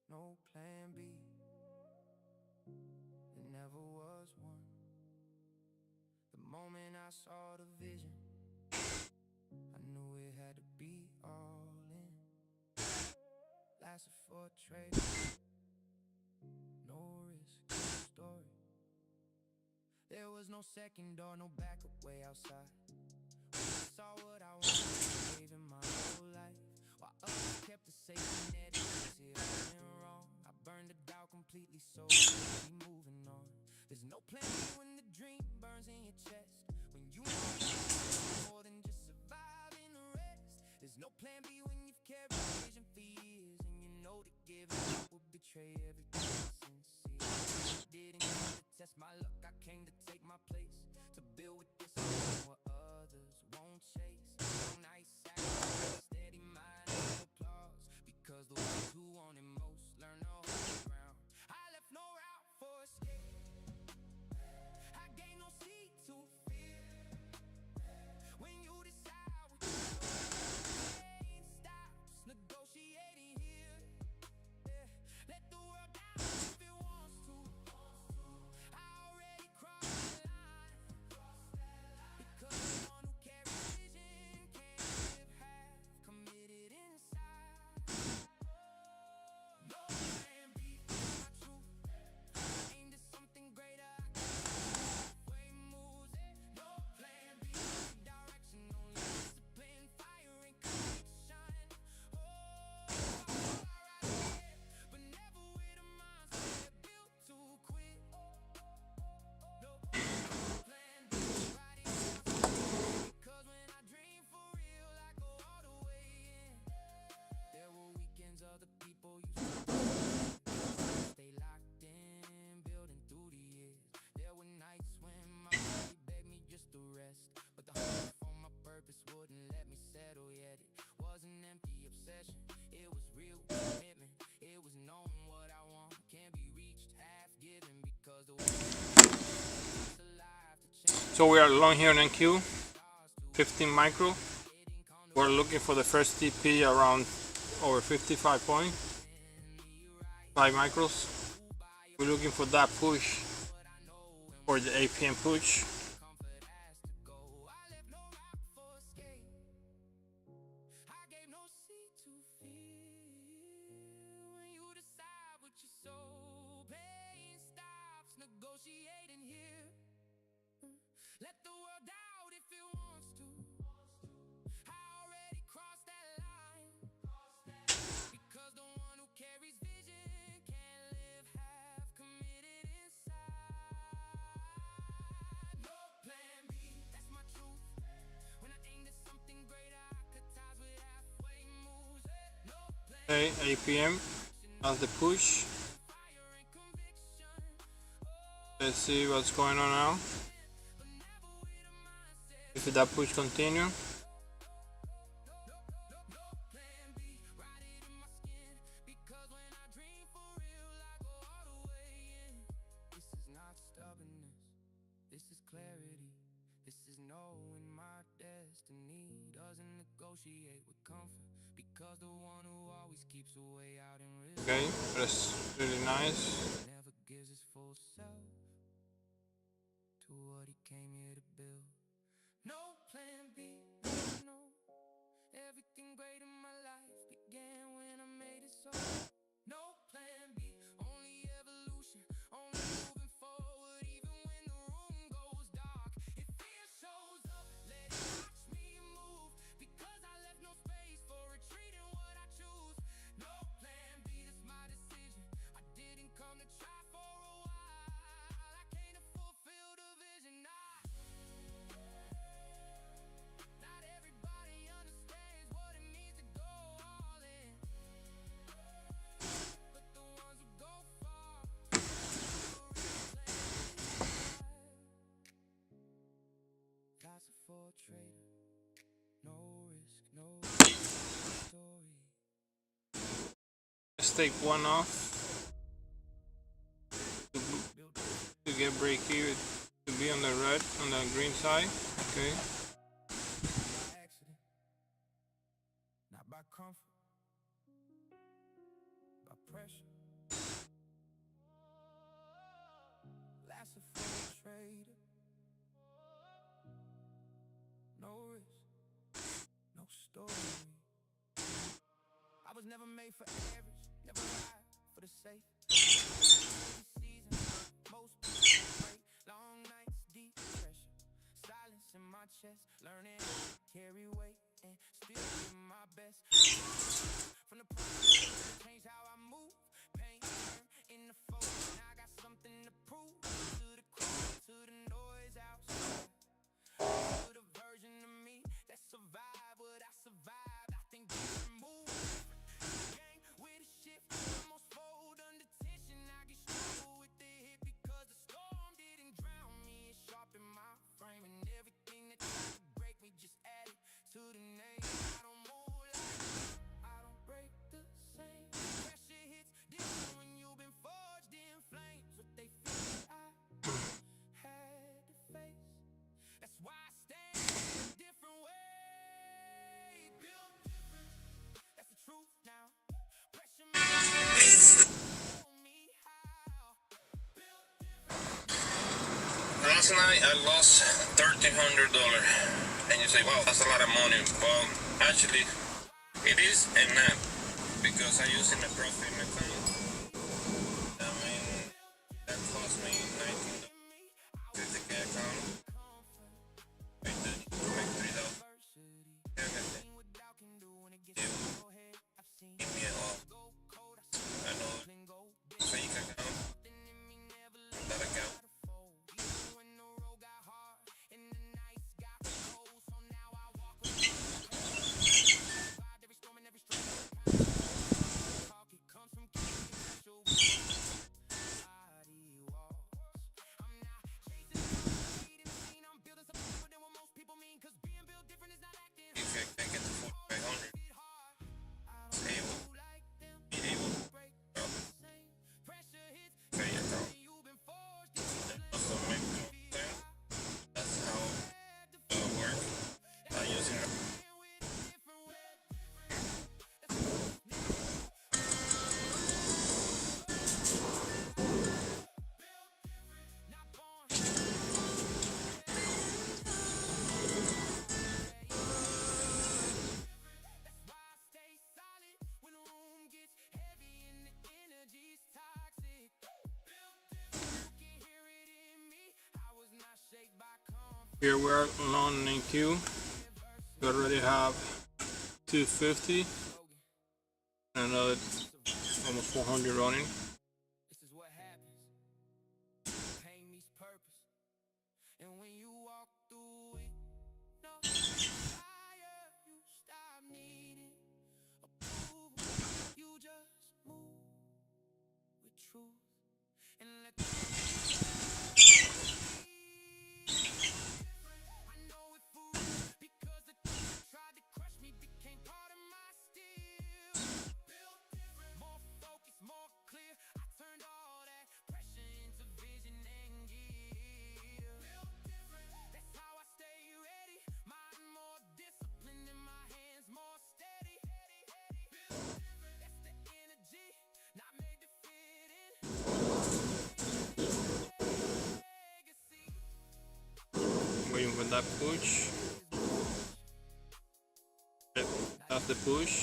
No plan B. There never was one. The moment I saw the vision, I knew it had to be all in. Lasted for a trade, no risk, no story. There was no second door, no backup way outside. When I saw what I wanted, gave in my whole life, while others kept carry vision for years, and you know that giving up will betray everything sincere. Didn't come to test my luck, I came to take my place, to build with discipline what others won't chase. No nice sacrifice, steady mind, no applause, because the ones who want it most learn to hold the ground. I left no route for escape, I gave no seat to fear. When you decide what you pain stops negotiating here. Yeah. Let the world down if it wants to. I already crossed the line, because the one who carries vision can't live half committed inside. No plan B, my truth. Aimed at something greater, I can way moves it. No plan B, direction, only discipline, fire and conviction. Oh, I ride ahead, but never with a mindset built to quit. No plan B, riding myself, because when I dream for real, I go all the way in. There were weekends other people used to stay locked in, building through the years. There were nights when my body begged me just to rest, but the hunger for my purpose wouldn't let me settle yet. It was an empty obsession, it was real commitment. It was knowing what I want can't be reached, half given, because the way it's alive to change. So we are long here in NQ, 15 micro. We're looking for the first TP around over 55 point, 5 micros. We're looking for that push, or the APM push. Comfort has to go. I left no route for escape, I gave no seat to fear. When you decide what your soul, pain stops negotiating here. Let the world doubt if it wants to. I already crossed that line, because the one who carries vision can't live half committed inside. No plan B, that's my truth. When I aimed at something greater, I cut ties with halfway moves. No plan Okay, APM as the push. fire and conviction. Let's see what's going on now. But never with a mindset. If that push continue, No plan B, ride it in my skin, because when I dream for real, I go all the way in. This is not stubbornness, this is clarity. This is knowing my destiny doesn't negotiate with comfort, because the one who always keeps a way out in risk okay, that's really nice. never gives his full self to what he came here to build. No plan B, no. Everything great in my life began when I made it so. No plan B, only evolution, only moving forward even when the room goes dark. If fear shows up, let it watch me move, because I left no space for retreat in what I choose. No plan B, that's my decision. I didn't come to try for a while, I came to fulfill the vision. Not everybody understands what it means to go all in, but the ones who go far philosopher for a trader, no risk, no story. Let's take one off to get break even, to be on the red, on the green side. Okay, Accident, not by comfort, by pressure. Philosopher for a trader, no risk, no story. I was never made for average, never ride for the safe. Season, most people break, long nights, deep pressure, silence in my chest, learning how to carry weight and still give my best. From the process to change how I move, pain turn into focus. Now I got something to prove to the crowd, to the noise outside, to the version of me that survived what I survived. I think different moves. last night I lost $1,300, and you say, "Wow, that's a lot of money." Well, actually, it is and not, because I use in a profit account. I mean, that cost me $19.50 account. Wait, then you make $3,000. Yeah, they will give me an off. I know fake account. That account. If I can get to 4,500, it's able, be able to drop fake account. And also make $10. That's how it works. I use it. Here we are alone in queue. We already have 250 and another almost 400 running. This is what happens. Pain meets purpose. And when you walk through it, no fire, you stop needing approval. You just move with truth and let the I know it fools because the things that tried to crush me became part of my steel. Built different, more focused, more clear. I turned all that pressure into vision and gear. Built different, that's how I stay ready. Mind more disciplined and my hands more steady. Built different, that's the energy, not made to fit in. Legacy. Waiting for that push. Yep, that's the push.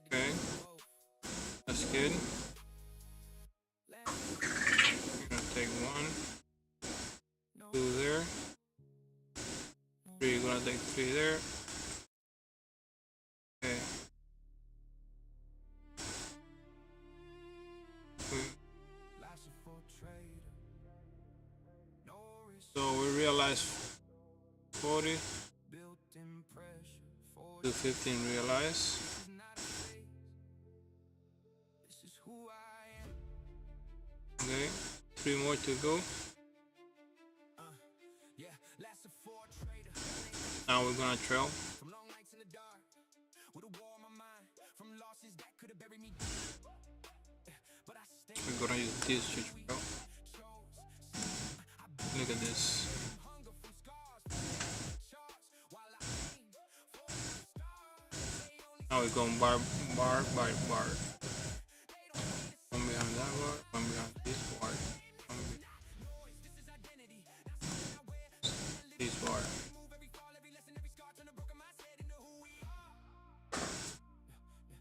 Okay, that's good. I'm gonna take 1, 2 there. 3, gonna take 3 there. Okay. So we realized 40, 215 realize. Okay, 3 more to go. Now we're gonna trail. We're gonna use this to trail. Look at this. Now we're going bar by bar. One behind that bar, one behind this bar, one behind this bar.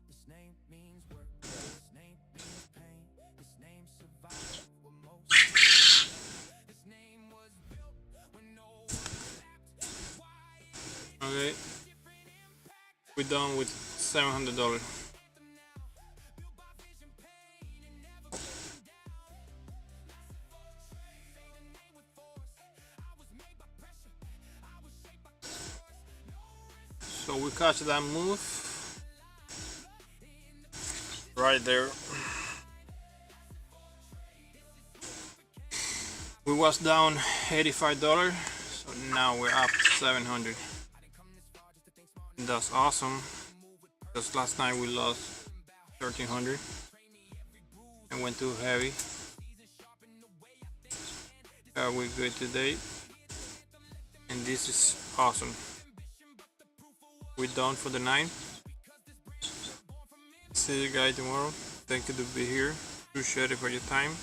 This name means work. This name means pain. This name survived what most. This name was built when no one Okay, we're done with $700. So we catch that move right there. We was down $85, so now we're up to 700. That's awesome, because last night we lost 1,300 and went too heavy. We're good today, and this is awesome. We're done for the night. See you guys tomorrow. Thank you to be here. Appreciate it for your time.